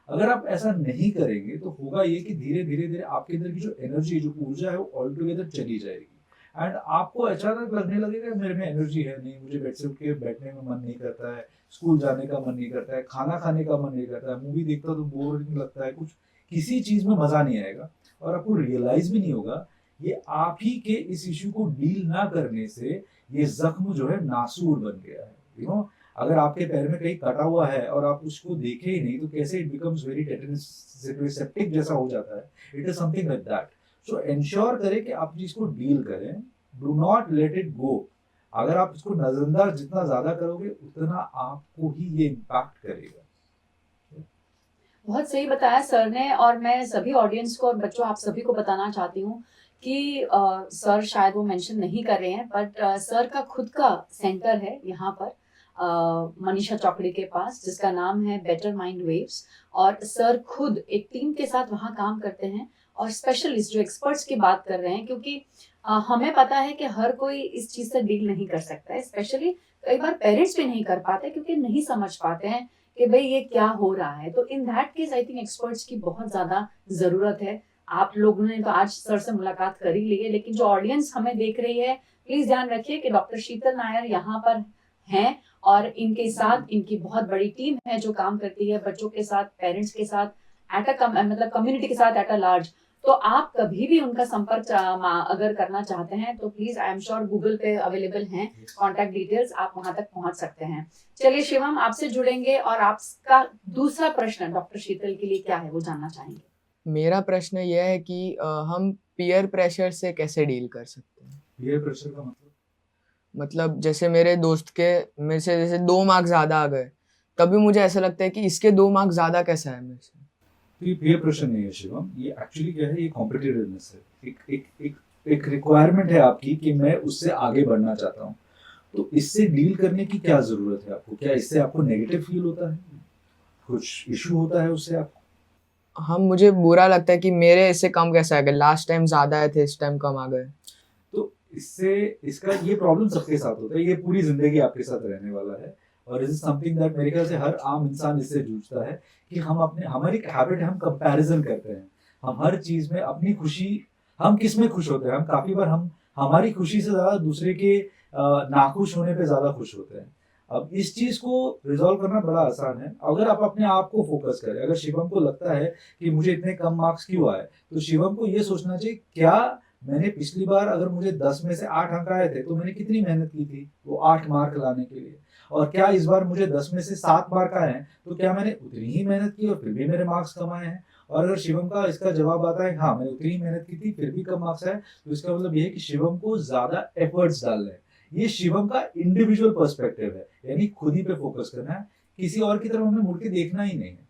अगर आप ऐसा नहीं करेंगे तो होगा ये कि धीरे धीरे आपके अंदर की जो एनर्जी, जो ऊर्जा है वो ऑल टुगेदर चली जाएगी. एंड आपको अचानक लगने लगेगा मेरे में एनर्जी है नहीं, मुझे बेड से उठ के बैठने में मन नहीं करता है, स्कूल जाने का मन नहीं करता है, खाना खाने का मन नहीं करता है, मूवी देखता तो बोरिंग लगता है, कुछ किसी चीज में मजा नहीं आएगा और आपको रियलाइज भी नहीं होगा ये आप ही के इस इश्यू को डील ना करने से ये जख्म जो है नासूर बन गया है। यू नो, अगर आपके पैर में कहीं कटा हुआ है और आप उसको देखे ही नहीं तो कैसे इट बिकम्स वेरी सेप्टिक जैसा हो जाता है, it is something like that. So ensure करें कि आप इसको डील करें, do not let it go. अगर आप इसको नजरअंदाज जितना ज्यादा करोगे उतना आपको ही ये इम्पैक्ट करेगा। बहुत सही बताया सर ने, और मैं सभी ऑडियंस को और बच्चों आप सभी को बताना चाहती हूँ कि सर शायद वो मेंशन नहीं कर रहे हैं, बट सर का खुद का सेंटर है यहाँ पर मनीषा चौकड़ी के पास, जिसका नाम है बेटर माइंड वेव्स, और सर खुद एक टीम के साथ वहाँ काम करते हैं और स्पेशलिस्ट जो एक्सपर्ट्स की बात कर रहे हैं, क्योंकि हमें पता है कि हर कोई इस चीज से डील नहीं कर सकता है, स्पेशली कई बार पेरेंट्स भी नहीं कर पाते क्योंकि नहीं समझ पाते हैं कि भाई ये क्या हो रहा है। तो in that case I think experts की बहुत ज्यादा जरूरत है। आप लोगों ने तो आज सर से मुलाकात कर ही ली है, लेकिन जो ऑडियंस हमें देख रही है प्लीज ध्यान रखिए कि डॉक्टर शीतल नायर यहाँ पर हैं और इनके साथ इनकी बहुत बड़ी टीम है जो काम करती है बच्चों के साथ, पेरेंट्स के साथ, मतलब कम्युनिटी के साथ एट अ लार्ज। तो आप कभी भी उनका संपर्क अगर करना चाहते हैं तो please, I am sure Google पे अवेलेबल हैं कॉन्टैक्ट डिटेल्स, आप वहां तक पहुंच सकते हैं। चलिए शिवम, आपसे जुड़ेंगे और आपका दूसरा प्रश्न डॉक्टर शीतल के लिए क्या है वो जानना चाहेंगे। मेरा प्रश्न यह है कि हम पीयर प्रेशर से कैसे डील कर सकते हैं। पीयर प्रेशर का मतलब जैसे मेरे दोस्त के मेरे से जैसे 2 मार्क्स ज़्यादा आ गए, तभी मुझे ऐसा लगता है कि इसके 2 मार्क्स ज़्यादा कैसा है मेरे से। तो ये पीयर प्रेशर नहीं है शिवम, ये एक्चुअली क्या है, ये कॉम्पिटिटिवनेस है, एक रिक्वायरमेंट है आपकी कि मैं उससे आगे बढ़ना चाहता हूँ। तो इससे डील करने की क्या जरूरत है आपको? क्या इससे आपको नेगेटिव फील होता है, कुछ इशू होता है उससे आपको? हम मुझे बुरा लगता है कि मेरे इससे कम कैसे आ गए, लास्ट टाइम ज़्यादा आए थे इस टाइम कम आ गए। तो इससे इसका ये प्रॉब्लम सबके साथ होता है, ये पूरी जिंदगी आपके साथ रहने वाला है और इज समथिंग दैट मेरे ख्याल से हर आम इंसान इससे जूझता है कि हम हमारी हैबिट है, हम कंपैरिजन करते हैं। हम हर चीज में अपनी खुशी, हम किस में खुश होते हैं, हम काफी बार हम हमारी खुशी से ज्यादा दूसरे के नाखुश होने पे ज्यादा खुश होते हैं। अब इस चीज को रिजॉल्व करना बड़ा आसान है अगर आप अपने आप को फोकस करें। अगर शिवम को लगता है कि मुझे इतने कम मार्क्स क्यों आए, तो शिवम को ये सोचना चाहिए क्या मैंने पिछली बार अगर मुझे 10 में से 8 अंक आए थे तो मैंने कितनी मेहनत की थी वो 8 मार्क लाने के लिए, और क्या इस बार मुझे 10 में से 7 मार्क आए हैं तो क्या मैंने उतनी ही मेहनत की और फिर भी मेरे मार्क्स कम आए हैं। और अगर शिवम का इसका जवाब आता है हाँ मैंने उतनी ही मेहनत की थी फिर भी कम मार्क्स आए, तो इसका मतलब ये है कि शिवम को ज्यादा एफर्ट्स डालने हैं। ये शिवम का इंडिविजुअल पर्सपेक्टिव है, यानी खुद ही पे फोकस करना है, किसी और की तरफ हमें मुड़ के देखना ही नहीं है।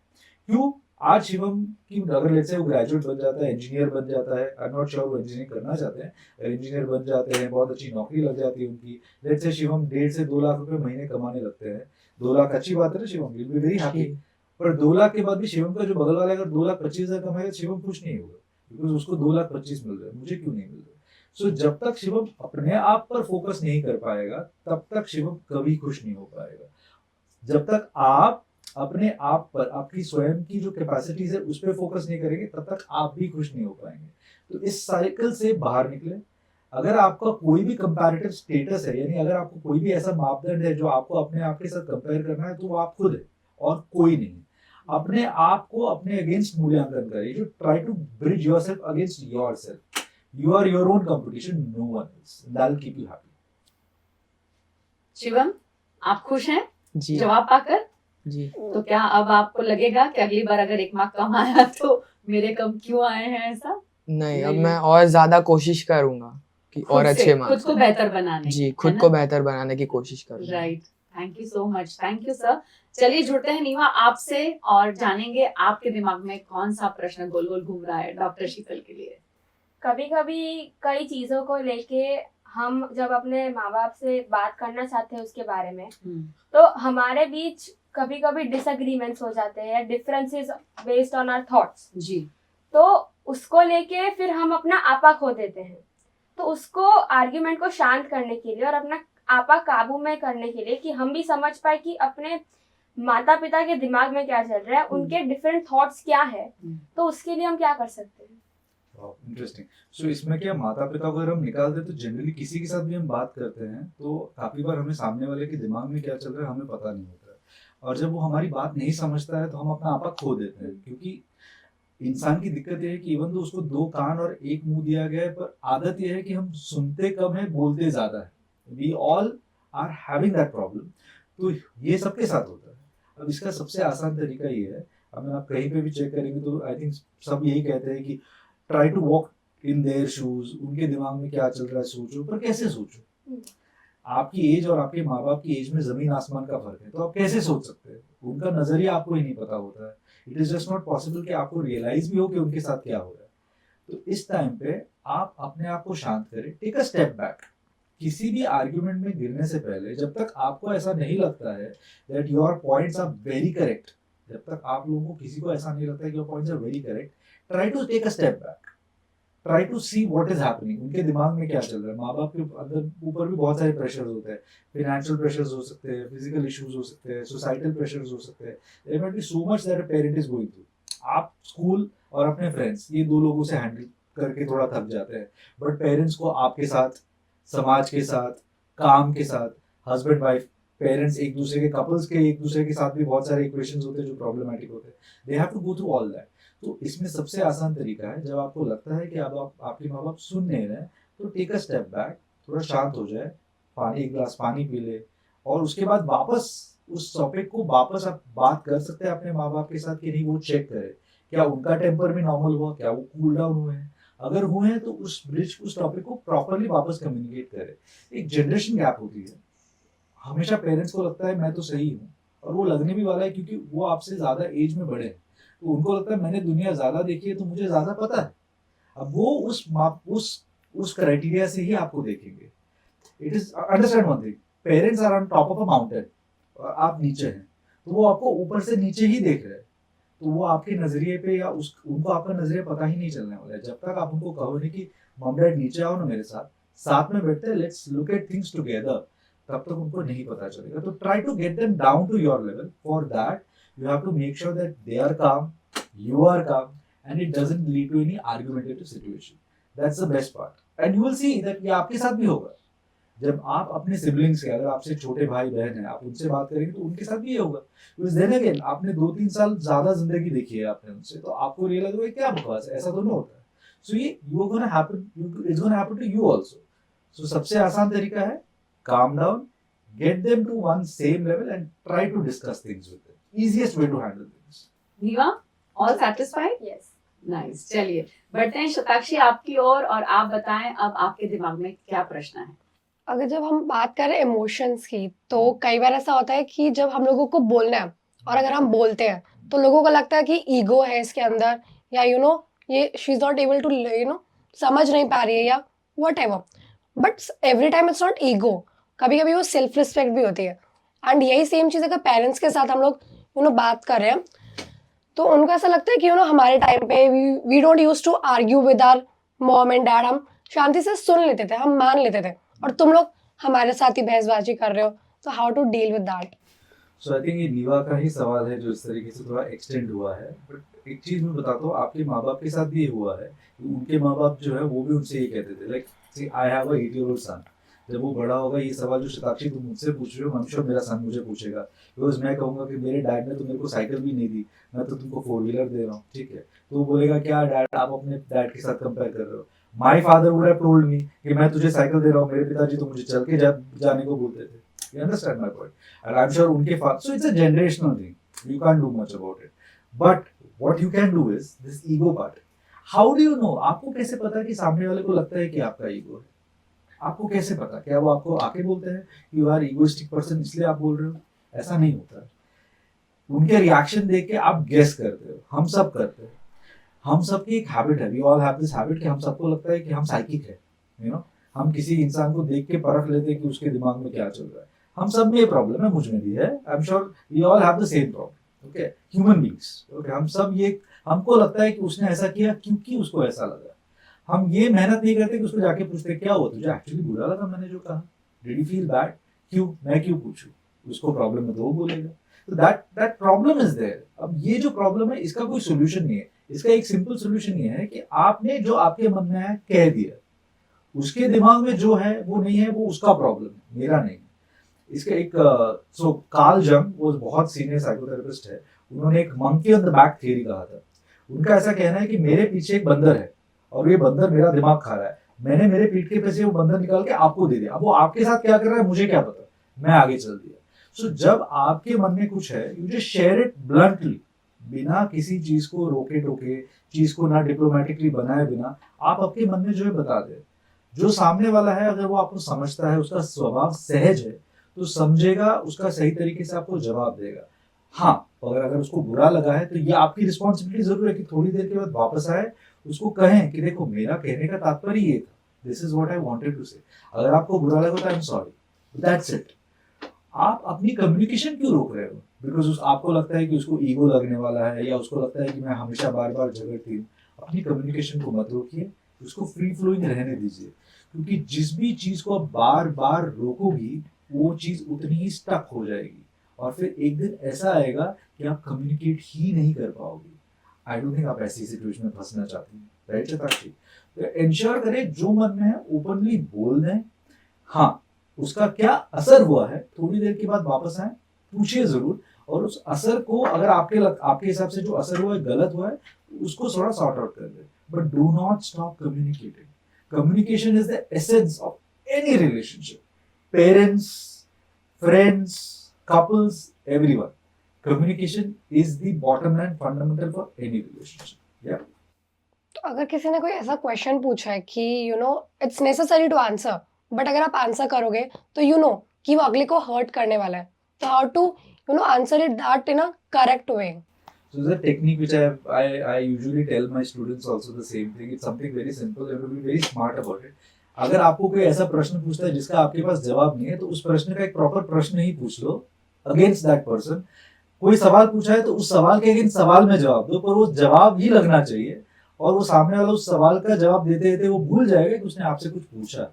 क्यों? आज शिवम की अगर लेट्स से वो ग्रेजुएट बन जाता है, इंजीनियर बन जाता है, आई एम नॉट श्योर वो इंजीनियरिंग करना चाहते हैं, अगर इंजीनियर बन जाते हैं, बहुत अच्छी नौकरी लग जाती है उनकी, लेट्स से शिवम 1.5 से 2 लाख रुपए महीने कमाने लगते हैं। 2 लाख अच्छी बात है ना, Shivam will be very happy. पर 2 लाख के बाद भी शिवम का जो बगल वाला अगर 2,25,000 कमाएगा, शिवम खुश नहीं होगा बिकॉज उसको 2,25,000 मिल रहा है, मुझे क्यों नहीं मिल रहा। सो जब तक शिवम अपने आप पर फोकस नहीं कर पाएगा तब तक शिवम कभी खुश नहीं हो पाएगा। जब तक आप अपने आप पर, आपकी स्वयं की जो कैपेसिटीज है उस पर फोकस नहीं करेंगे तब तक आप भी खुश नहीं हो पाएंगे। तो इस साइकिल से बाहर निकले। अगर आपका कोई भी कंपैरेटिव स्टेटस है, यानी अगर आपको कोई भी ऐसा मापदंड है जो आपको अपने आप के साथ कंपेयर करना है, तो वो आप खुद है और कोई नहीं। अपने आप को अपने अगेंस्ट मूल्यांकन करें, जो try to bridge yourself against yourself. You are your own competition, no one else, that will keep you happy. Shivam, आप खुश हैं जी जवाब पाकर? जी। तो क्या अब आपको लगेगा कि अगली बार अगर 1 मार्क कम आया तो मेरे कम क्यों आए हैं, ऐसा? नहीं, अब नहीं। मैं और ज्यादा कोशिश करूंगा कि और खुद से, अच्छे खुद मार्क्स। को बेहतर बनाने जी, है खुद ना? को बेहतर बनाने की कोशिश करूंगा। Right, thank you so much, thank you sir. चलिए जुड़ते हैं नीवा आपसे और जानेंगे आपके दिमाग में कौन सा प्रश्न गोल गोल घूम रहा है डॉक्टर शीतल के लिए। कभी कभी कई चीज़ों को लेके हम जब अपने माँ बाप से बात करना चाहते हैं उसके बारे में, तो हमारे बीच कभी कभी डिसएग्रीमेंट्स हो जाते हैं, differences based on our thoughts जी। तो उसको लेके फिर हम अपना आपा खो देते हैं। तो उसको आर्ग्यूमेंट को शांत करने के लिए और अपना आपा काबू में करने के लिए कि हम भी समझ पाए कि अपने माता पिता के दिमाग में क्या चल रहा है, उनके डिफरेंट थॉट्स क्या है, तो उसके लिए हम क्या कर सकते हैं? इंटरेस्टिंग। सो इसमें क्या माता पिता को अगर हम निकाल दे तो जनरली किसी के साथ भी हम बात करते हैं तो काफी बार हमें सामने वाले के दिमाग में क्या चल रहा है हमें पता नहीं होता है, और जब वो हमारी बात नहीं समझता है तो हम अपना आपा खो देते हैं, क्योंकि इंसान की दिक्कत यह है कि इवन तो उसको 2 कान और 1 मुंह दिया गया है, पर आदत यह है कि हम सुनते कम है बोलते ज्यादा है। We all are having that problem. तो ये सबके साथ होता है। अब इसका सबसे आसान तरीका ये है, अगर आप कहीं पे भी चेक करेंगे तो आई थिंक सब यही कहते हैं कि try to walk in their shoes, उनके दिमाग में क्या चल रहा है सोचो, पर कैसे सोचो? आपकी एज और आपके माँ बाप की एज में जमीन आसमान का फर्क है, तो आप कैसे सोच सकते हैं? उनका नजरिया आपको ही नहीं पता होता है। It is just not possible कि आपको रियलाइज भी हो कि उनके साथ क्या हो रहा है। तो इस टाइम पे आप अपने आप को शांत करें, टेक अ स्टेप बैक। किसी भी आर्ग्यूमेंट में गिरने से पहले जब तक आपको ऐसा नहीं लगता है that your points are very correct, जब तक आप लोगों को किसी को ऐसा नहीं लगता है कि your points are very correct, try to take a step back, try to see what is happening, उनके दिमाग में क्या चल रहा है। माँ बाप के अंदर ऊपर भी बहुत सारे प्रेशर्स होते हैं, फाइनेंशियल प्रेशर्स हो सकते हैं, फिजिकल इश्यूज हो सकते हैं, सोसाइटल प्रेशर्स हो सकते हैं, there might be so much that a parent is going through. आप स्कूल और अपने फ्रेंड्स ये 2 लोगों से हैंडल करके थोड़ा थक जाते हैं, बट पेरेंट्स को आपके साथ, समाज के साथ, काम के साथ, हस्बैंड वाइफ, पेरेंट्स एक दूसरे के, कपल्स के एक दूसरे के साथ भी बहुत सारे इक्वेशंस होते हैं जो प्रॉब्लमेटिक होते हैं, they have to go through all that. तो इसमें सबसे आसान तरीका है, जब आपको लगता है कि अब आपके माँ बाप सुन नहीं रहे तो टेक अ स्टेप बैक, थोड़ा शांत हो जाए, पानी, 1 गिलास पानी पी ले, और उसके बाद वापस उस टॉपिक को वापस आप बात कर सकते हैं अपने माँ बाप के साथ कि नहीं, वो चेक करे क्या उनका टेम्पर भी नॉर्मल हुआ, क्या वो कूल डाउन हुए हैं। अगर हुए हैं तो उस टॉपिक को प्रॉपरली वापस कम्युनिकेट करे। एक जनरेशन गैप होती है, हमेशा पेरेंट्स को लगता है मैं तो सही हूँ, और वो लगने भी वाला है क्योंकि वो आपसे ज्यादा एज में बड़े हैं, तो उनको लगता है मैंने दुनिया ज्यादा देखी है तो मुझे ज्यादा पता है। अब वो उस क्राइटेरिया से ही आपको देखेंगे। It is understand one thing, parents are on top of a mountain और आप नीचे हैं, तो वो आपको ऊपर से नीचे ही देख रहे हैं, तो वो आपके नजरिए पे या उनको आपका नजरिया पता ही नहीं चलने वाला है। जब तक आप उनको कहो नहीं कि मम डैड नीचे आओ ना मेरे साथ में बैठते हैं, let's look at things together, तब तक उनको नहीं पता चलेगा। तो try to get them down to your level. For that you have to make sure that they are calm, you are calm, and it doesn't lead to any argumentative situation. That's the best part. And you will see that ये आपके साथ भी होगा। जब आप अपने siblings के, अगर आपसे छोटे भाई बहन हैं, आप उनसे बात करेंगे तो उनके साथ भी ये होगा। Because then again, आपने 2-3 साल ज्यादा जिंदगी देखी है आपने उनसे, तो आपको रियलाइज होगा क्या बकवास है, ऐसा तो नहीं होता है। So ये it's gonna happen to you also. So सबसे आसान तरीका है calm down, get them to one same level and try to discuss things with them. Easiest way to handle things. नीवा, all satisfied? Yes. Nice. चलिए बढ़ते हैं शताक्षी आपकी ओर, और आप बताएं अब आपके दिमाग में क्या प्रश्न है। अगर जब हम बात करें इमोशंस की, तो कई बार ऐसा होता है कि जब हम लोगों को बोलना है और अगर हम बोलते हैं तो लोगों को लगता है कि ईगो है इसके अंदर, या ये she is not able to समझ नहीं पा रही है, या whatever. But every time it's not ego, कभी कभी वो सेल्फ रिस्पेक्ट भी होती है। एंड यही सेम चीज़ अगर पेरेंट्स के साथ हम लोग बात कर रहे हैं तो उनको ऐसा लगता है कि हमारे टाइम पे we don't use to argue with our mom and dad, हम शांति से सुन लेते थे, हम मान लेते थे, और तुम लोग हमारे साथ ही बहसबाजी कर रहे हो, तो how to deal with that? So I think ये नीवा का ही सवाल है जो इस तरीके से थोड़ा एक्सटेंड हुआ है। बट एक चीज मैं बताता हूँ, आपके माँ बाप के साथ भी ये हुआ है कि उनके माँ बाप जो है वो भी उनसे ये कहते थे, like I have a 8-year-old सन। जब वो बड़ा होगा, ये सवाल जो शताक्षी तुम मुझसे पूछ रहे हो, I'm sure मेरा सन मुझे पूछेगा, बिकॉज मैं कहूँगा कि मेरे डैड ने तो मेरे को साइकिल भी नहीं दी, मैं तो तुमको 4-wheeler दे रहा हूँ, ठीक है। तो वो बोलेगा क्या डैड, आप अपने डैड के साथ कंपेयर कर रहे हो। My father would have told me कि मैं तुझे साइकिल दे रहा हूँ, मेरे पिताजी तो मुझे चल के जाने को बोलते थे। You understand my point? And I am sure उनके father, so it's a generational thing, you can do much about it, but what you can do is this ego part. How do you know? आपको कैसे पता कि सामने वाले को लगता है कि आपका ईगो है? आपको कैसे पता? क्या वो आपको आके बोलते हैं यू आर ईगोइस्टिक पर्सन इसलिए आप बोल रहे हो? ऐसा नहीं होता। उनके रिएक्शन देख के आप गेस करते हो, हम सब करते हैं। हम सबकी एक हैबिट है, we all have this habit कि हम सबको लगता है कि हम साइकिक है, हम किसी इंसान को देख के परख लेते हैं कि उसके दिमाग में क्या चल रहा है। हम सब में ये प्रॉब्लम है, मुझ में भी है, I am sure we all have the same problem, okay, human beings, okay. हम सब ये, हमको लगता है कि उसने ऐसा किया क्योंकि उसको ऐसा लगा। हम ये मेहनत नहीं करते कि उसको जाके पूछते क्या हुआ, तुझे एक्चुअली बुरा लगा मैंने जो कहा, डिड यू फील बैड, क्यों, मैं क्यों पूछूं, उसको प्रॉब्लम है तो वो बोलेगा। तो दैट प्रॉब्लम इज देयर। अब ये जो प्रॉब्लम है इसका कोई सोल्यूशन नहीं है, इसका एक सिंपल सोल्यूशन ये है कि आपने जो आपके मन में है कह दिया, उसके दिमाग में जो है वो नहीं है, वो उसका प्रॉब्लम है, मेरा नहीं। इसका एक कार्ल जंग, वो बहुत सीनियर साइकोथेरेपिस्ट है, उन्होंने एक monkey on the back theory कहा था। उनका ऐसा कहना है कि मेरे पीछे एक बंदर है और ये बंदर मेरा दिमाग खा रहा है, मैंने मेरे पीठ के पीछे वो बंदर निकाल के आपको दे दिया, अब वो आपके साथ क्या कर रहा है मुझे क्या पता, मैं आगे चल दिया। सो जब आपके मन में कुछ है, you just share it bluntly, बिना किसी चीज को रोके टोके, चीज को ना डिप्लोमेटिकली बनाए बिना, आप आपके मन में जो है बता दे। जो सामने वाला है अगर वो आपको समझता है, उसका स्वभाव सहज है, तो समझेगा, उसका सही तरीके से आपको जवाब देगा। हाँ, अगर उसको बुरा लगा है तो ये आपकी रिस्पॉन्सिबिलिटी जरूर है कि थोड़ी देर के बाद वापस आए, उसको कहें कि देखो मेरा कहने का तात्पर्य ये था, this is what I wanted to say. अगर आपको बुरा लगा तो I am sorry, that's it. आप अपनी कम्युनिकेशन क्यों रोक रहे हो? बिकॉज आपको लगता है कि उसको ईगो लगने वाला है, या उसको लगता है कि मैं हमेशा बार बार झगड़ती हूँ। अपनी कम्युनिकेशन को मत रोकिए, उसको फ्री फ्लोइंग रहने दीजिए, क्योंकि जिस भी चीज को आप बार बार रोकोगी वो चीज उतनी ही स्टक हो जाएगी, और फिर एक दिन ऐसा आएगा कि आप कम्युनिकेट ही नहीं कर पाओगे। आई डोंट थिंक आप ऐसी सिचुएशन में फंसना चाहती हैं, राइट चेताक्षी? तो इंश्योर करें जो मन में है ओपनली बोल दें। हाँ, उसका क्या असर हुआ है थोड़ी देर के बाद वापस आए, पूछिए जरूर, और उस असर को अगर आपके हिसाब से जो असर हुआ है गलत हुआ है, उसको थोड़ा सॉर्ट आउट कर दे, but do not stop communicating. Communication is the essence of any relationship, parents, friends, couples, everyone. Communication is the bottom line fundamental for any relationship. Yeah. तो अगर किसी ने कोई ऐसा क्वेश्चन पूछा है कि it's necessary to answer, but अगर आप आंसर करोगे तो कि वो अगले को हर्ट करने वाला है, तो how to answer it that in a correct way? So the technique which I usually tell my students also the same thing. It's something very simple. You have to be very smart about it. अगर आपको कोई ऐसा प्रश्न पूछता है जिसका आपके पास जवाब नहीं है, तो उस प्रश्न का एक प्रॉपर प्रश्न ही पूछ लो अगेंस्ट दैट पर्सन। कोई सवाल पूछा है तो उस सवाल के अगेंस्ट सवाल में जवाब दो, पर वो जवाब ही लगना चाहिए, और वो सामने वाला उस सवाल का जवाब देते देते वो भूल जाएगा कि उसने आपसे कुछ पूछा।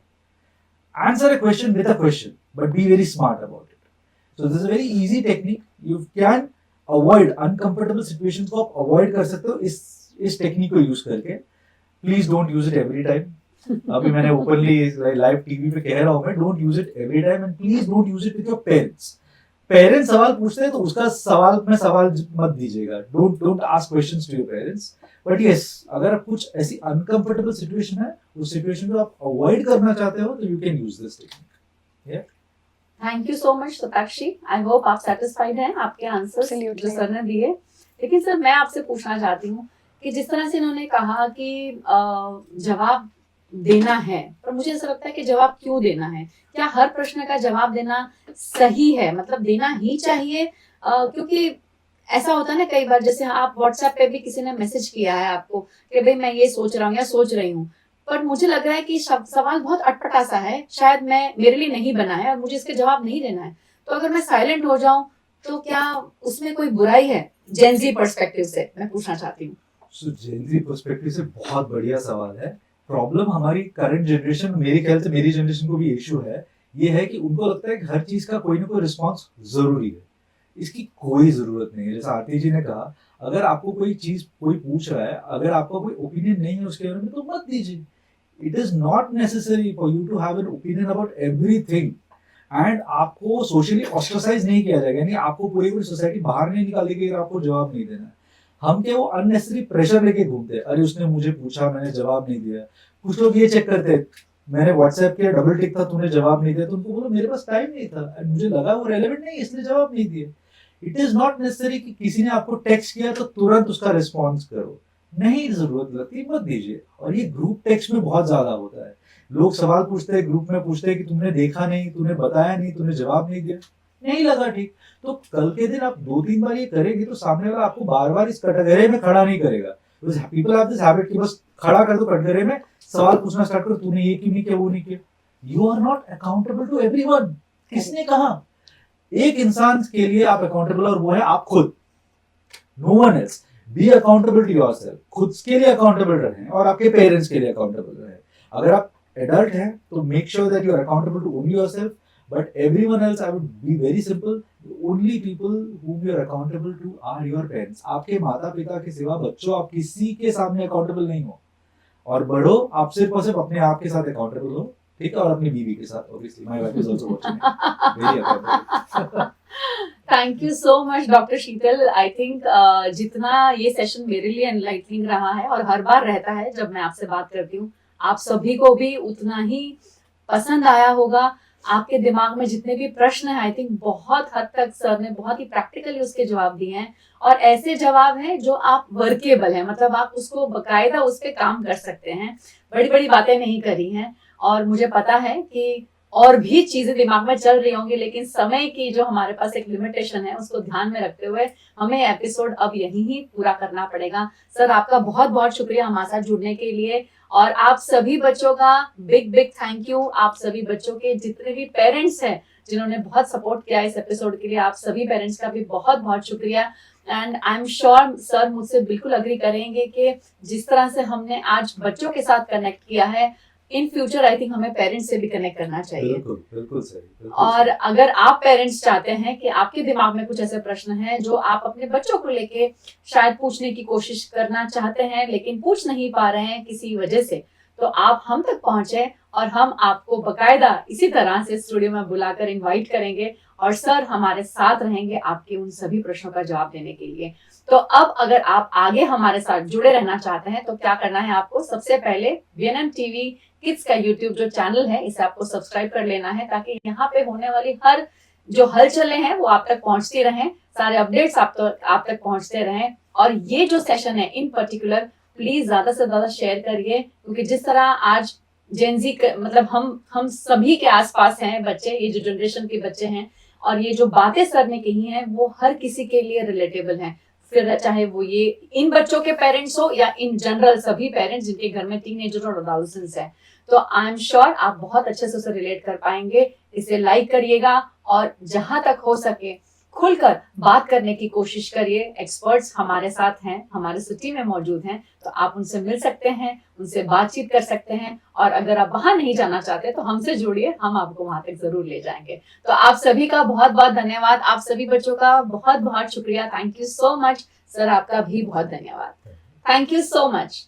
Answer a question with a question, but be very smart about it. So this is a very easy technique. You can avoid uncomfortable situations को, आप अवॉइड कर सकते हो इस टेक्निक को यूज करके। Please don't use it every time. अभी मैंने ओपनली लाइव टीवी पे कह रहा हूं, मैं don't use it every time, and please don't use it with your parents. Parents सवाल पूछते हैं तो उसका सवाल में सवाल मत दीजिएगा। Don't ask questions to your parents. But yes, अगर कुछ ऐसी अनकंफर्टेबल सिचुएशन है, उस सिचुएशन को आप अवॉइड करना चाहते हो, तो you can use this technique. Thank you so much Satakshi. I hope आप सेटिस्फाइड हैं आपके आंसर्स जो सर ने दिए। लेकिन सर मैं आपसे पूछना चाहती हूँ कि जिस तरह से इन्होंने कहा कि जवाब देना है, पर मुझे ऐसा लगता है कि जवाब क्यों देना है? क्या हर प्रश्न का जवाब देना सही है? मतलब देना ही चाहिए? क्योंकि ऐसा होता है ना कई बार, जैसे आप व्हाट्सएप पे भी किसी ने मैसेज किया है आपको कि भाई मैं ये सोच रहा हूँ या सोच रही हूँ, पर मुझे लग रहा है कि सवाल बहुत अटपटा सा है, शायद मेरे लिए नहीं बना है और मुझे इसके जवाब नहीं देना है, तो अगर मैं साइलेंट हो जाऊं तो क्या उसमें कोई बुराई है? जेनजी पर्सपेक्टिव से मैं पूछना चाहती हूँ। सो जेनजी पर्सपेक्टिव से बहुत बढ़िया सवाल है। प्रॉब्लम हमारी करंट जनरेशन, मेरे ख्याल से मेरी जनरेशन को भी इशू है, ये है कि उनको लगता है कि हर चीज का कोई ना कोई रिस्पॉन्स जरूरी है। इसकी कोई जरूरत नहीं है। जैसा आरती जी ने कहा, अगर आपको कोई चीज कोई पूछ रहा है, अगर आपका कोई ओपिनियन नहीं है उसके बारे में, तो मत दीजिए। It is not necessary for you to have an opinion about everything, and आपको सोशली ऑस्ट्रेसाइज नहीं किया जाएगा, यानी आपको पूरी सोसाइटी बाहर नहीं निकाल देगी अगर आपको जवाब नहीं देना है। हम क्या वो अननेसेसरी प्रेशर लेके घूमते हैं, अरे उसने मुझे पूछा मैंने जवाब नहीं दिया। कुछ लोग ये चेक करते हैं, मैंने व्हाट्सएप किया डबल टिक था, तूने जवाब नहीं दिया, तो उनको बोलो मेरे पास टाइम नहीं था एंड मुझे लगा वो रेलेवेंट नहीं इसलिए जवाब नहीं दिया। इट इज नॉट नेसेसरी कि किसी ने आपको टेक्स्ट किया तो तुरंत उसका रिस्पॉन्स करो, नहीं जरूरत लगती मत दीजिए। और ये ग्रुप टेक्स्ट में बहुत ज्यादा होता है, लोग सवाल पूछते हैं ग्रुप में, पूछते हैं कि तुमने देखा नहीं, तूने बताया नहीं, तूने जवाब नहीं दिया, नहीं लगा ठीक, तो कल के दिन आप 2-3 बार ये करेंगे तो सामने वाला आपको बार बार इस कटघरे में खड़ा नहीं करेगा। पीपल हैव दिस हैबिट कि बस खड़ा कर दो कटघरे में, सवाल पूछना स्टार्ट करो, तूने ये क्यों नहीं किया, वो नहीं किया। You are not accountable to everyone. किसने कहा? एक इंसान के लिए आप अकाउंटेबल, और वो है आप खुद, no one else. Be accountable to yourself. खुद के लिए अकाउंटेबल रहें और आपके पेरेंट्स के लिए अकाउंटेबल रहें। अगर आप एडल्ट हैं तो make sure that you are accountable to only yourself, but everyone else I would be very simple, only people whom you are accountable to are your parents. आपके माता पिता के सिवा बच्चों आप किसी के सामने अकाउंटेबल नहीं हो, और बड़ो आप सिर्फ और सिर्फ अपने आप के साथ अकाउंटेबल हो, ठीक है, और अपनी बीवी के साथ. Obviously my wife is also watching, very accountable. Thank you so much doctor Sheetal. I think जितना ये सेशन मेरे लिए एनलाइटनिंग रहा है, और हर बार रहता है जब मैं आपसे बात करती हूँ, आप सभी को भी उतना ही पसंद आया होगा. आपके दिमाग में जितने भी प्रश्न हैं, आई थिंक बहुत हद तक सर ने बहुत ही प्रैक्टिकली उसके जवाब दिए हैं, और ऐसे जवाब हैं जो आप वर्केबल हैं, मतलब आप उसको बकायदा उस पर काम कर सकते हैं. बड़ी बड़ी बातें नहीं करी हैं, और मुझे पता है कि और भी चीजें दिमाग में चल रही होंगी, लेकिन समय की जो हमारे पास एक लिमिटेशन है उसको ध्यान में रखते हुए हमें एपिसोड अब यहीं ही पूरा करना पड़ेगा. सर आपका बहुत बहुत शुक्रिया हमारे साथ जुड़ने के लिए, और आप सभी बच्चों का बिग बिग थैंक यू. आप सभी बच्चों के जितने भी पेरेंट्स हैं जिन्होंने बहुत सपोर्ट किया इस एपिसोड के लिए, आप सभी पेरेंट्स का भी बहुत बहुत शुक्रिया. And I am sure sir मुझसे बिल्कुल अग्री करेंगे कि जिस तरह से हमने आज बच्चों के साथ कनेक्ट किया है, इन फ्यूचर आई थिंक हमें पेरेंट्स से भी कनेक्ट करना चाहिए. बिल्कुल बिल्कुल सही. और अगर आप पेरेंट्स चाहते हैं कि आपके दिमाग में कुछ ऐसे प्रश्न हैं जो आप अपने बच्चों को लेके शायद पूछने की कोशिश करना चाहते हैं लेकिन पूछ नहीं पा रहे हैं किसी वजह से, तो आप हम तक पहुंचे और हम आपको बकायदा इसी तरह से स्टूडियो में बुलाकर इनवाइट करेंगे, और सर हमारे साथ रहेंगे आपके उन सभी प्रश्नों का जवाब देने के लिए. तो अब अगर आप आगे हमारे साथ जुड़े रहना चाहते हैं तो क्या करना है आपको, सबसे पहले VNM TV किड्स का यूट्यूब जो चैनल है इसे आपको सब्सक्राइब कर लेना है, ताकि यहाँ पे होने वाली हर जो हलचलें हैं वो आप तक पहुंचती रहें, सारे अपडेट्स आप तक पहुंचते रहें. और ये जो सेशन है इन पर्टिकुलर प्लीज ज्यादा से ज्यादा शेयर करिए, क्योंकि जिस तरह आज जेनजी मतलब हम सभी के आसपास हैं बच्चे, ये जो जनरेशन के बच्चे हैं, और ये जो बातें सर ने कही हैं वो हर किसी के लिए रिलेटेबल हैं, फिर चाहे वो ये इन बच्चों के पेरेंट्स हो या इन जनरल सभी पेरेंट्स जिनके घर में टीनेजर और एडोलेसेंट्स हैं. तो आई एम श्योर आप बहुत अच्छे से उसे रिलेट कर पाएंगे. इसे लाइक करिएगा, और जहां तक हो सके खुलकर बात करने की कोशिश करिए. एक्सपर्ट्स हमारे साथ हैं, हमारे सिटी में मौजूद हैं, तो आप उनसे मिल सकते हैं, उनसे बातचीत कर सकते हैं, और अगर आप वहां नहीं जाना चाहते तो हमसे जुड़िए, हम आपको वहां तक जरूर ले जाएंगे. तो आप सभी का बहुत बहुत धन्यवाद. आप सभी बच्चों का बहुत बहुत शुक्रिया. Thank you so much. Sir आपका भी बहुत धन्यवाद. Thank you so much.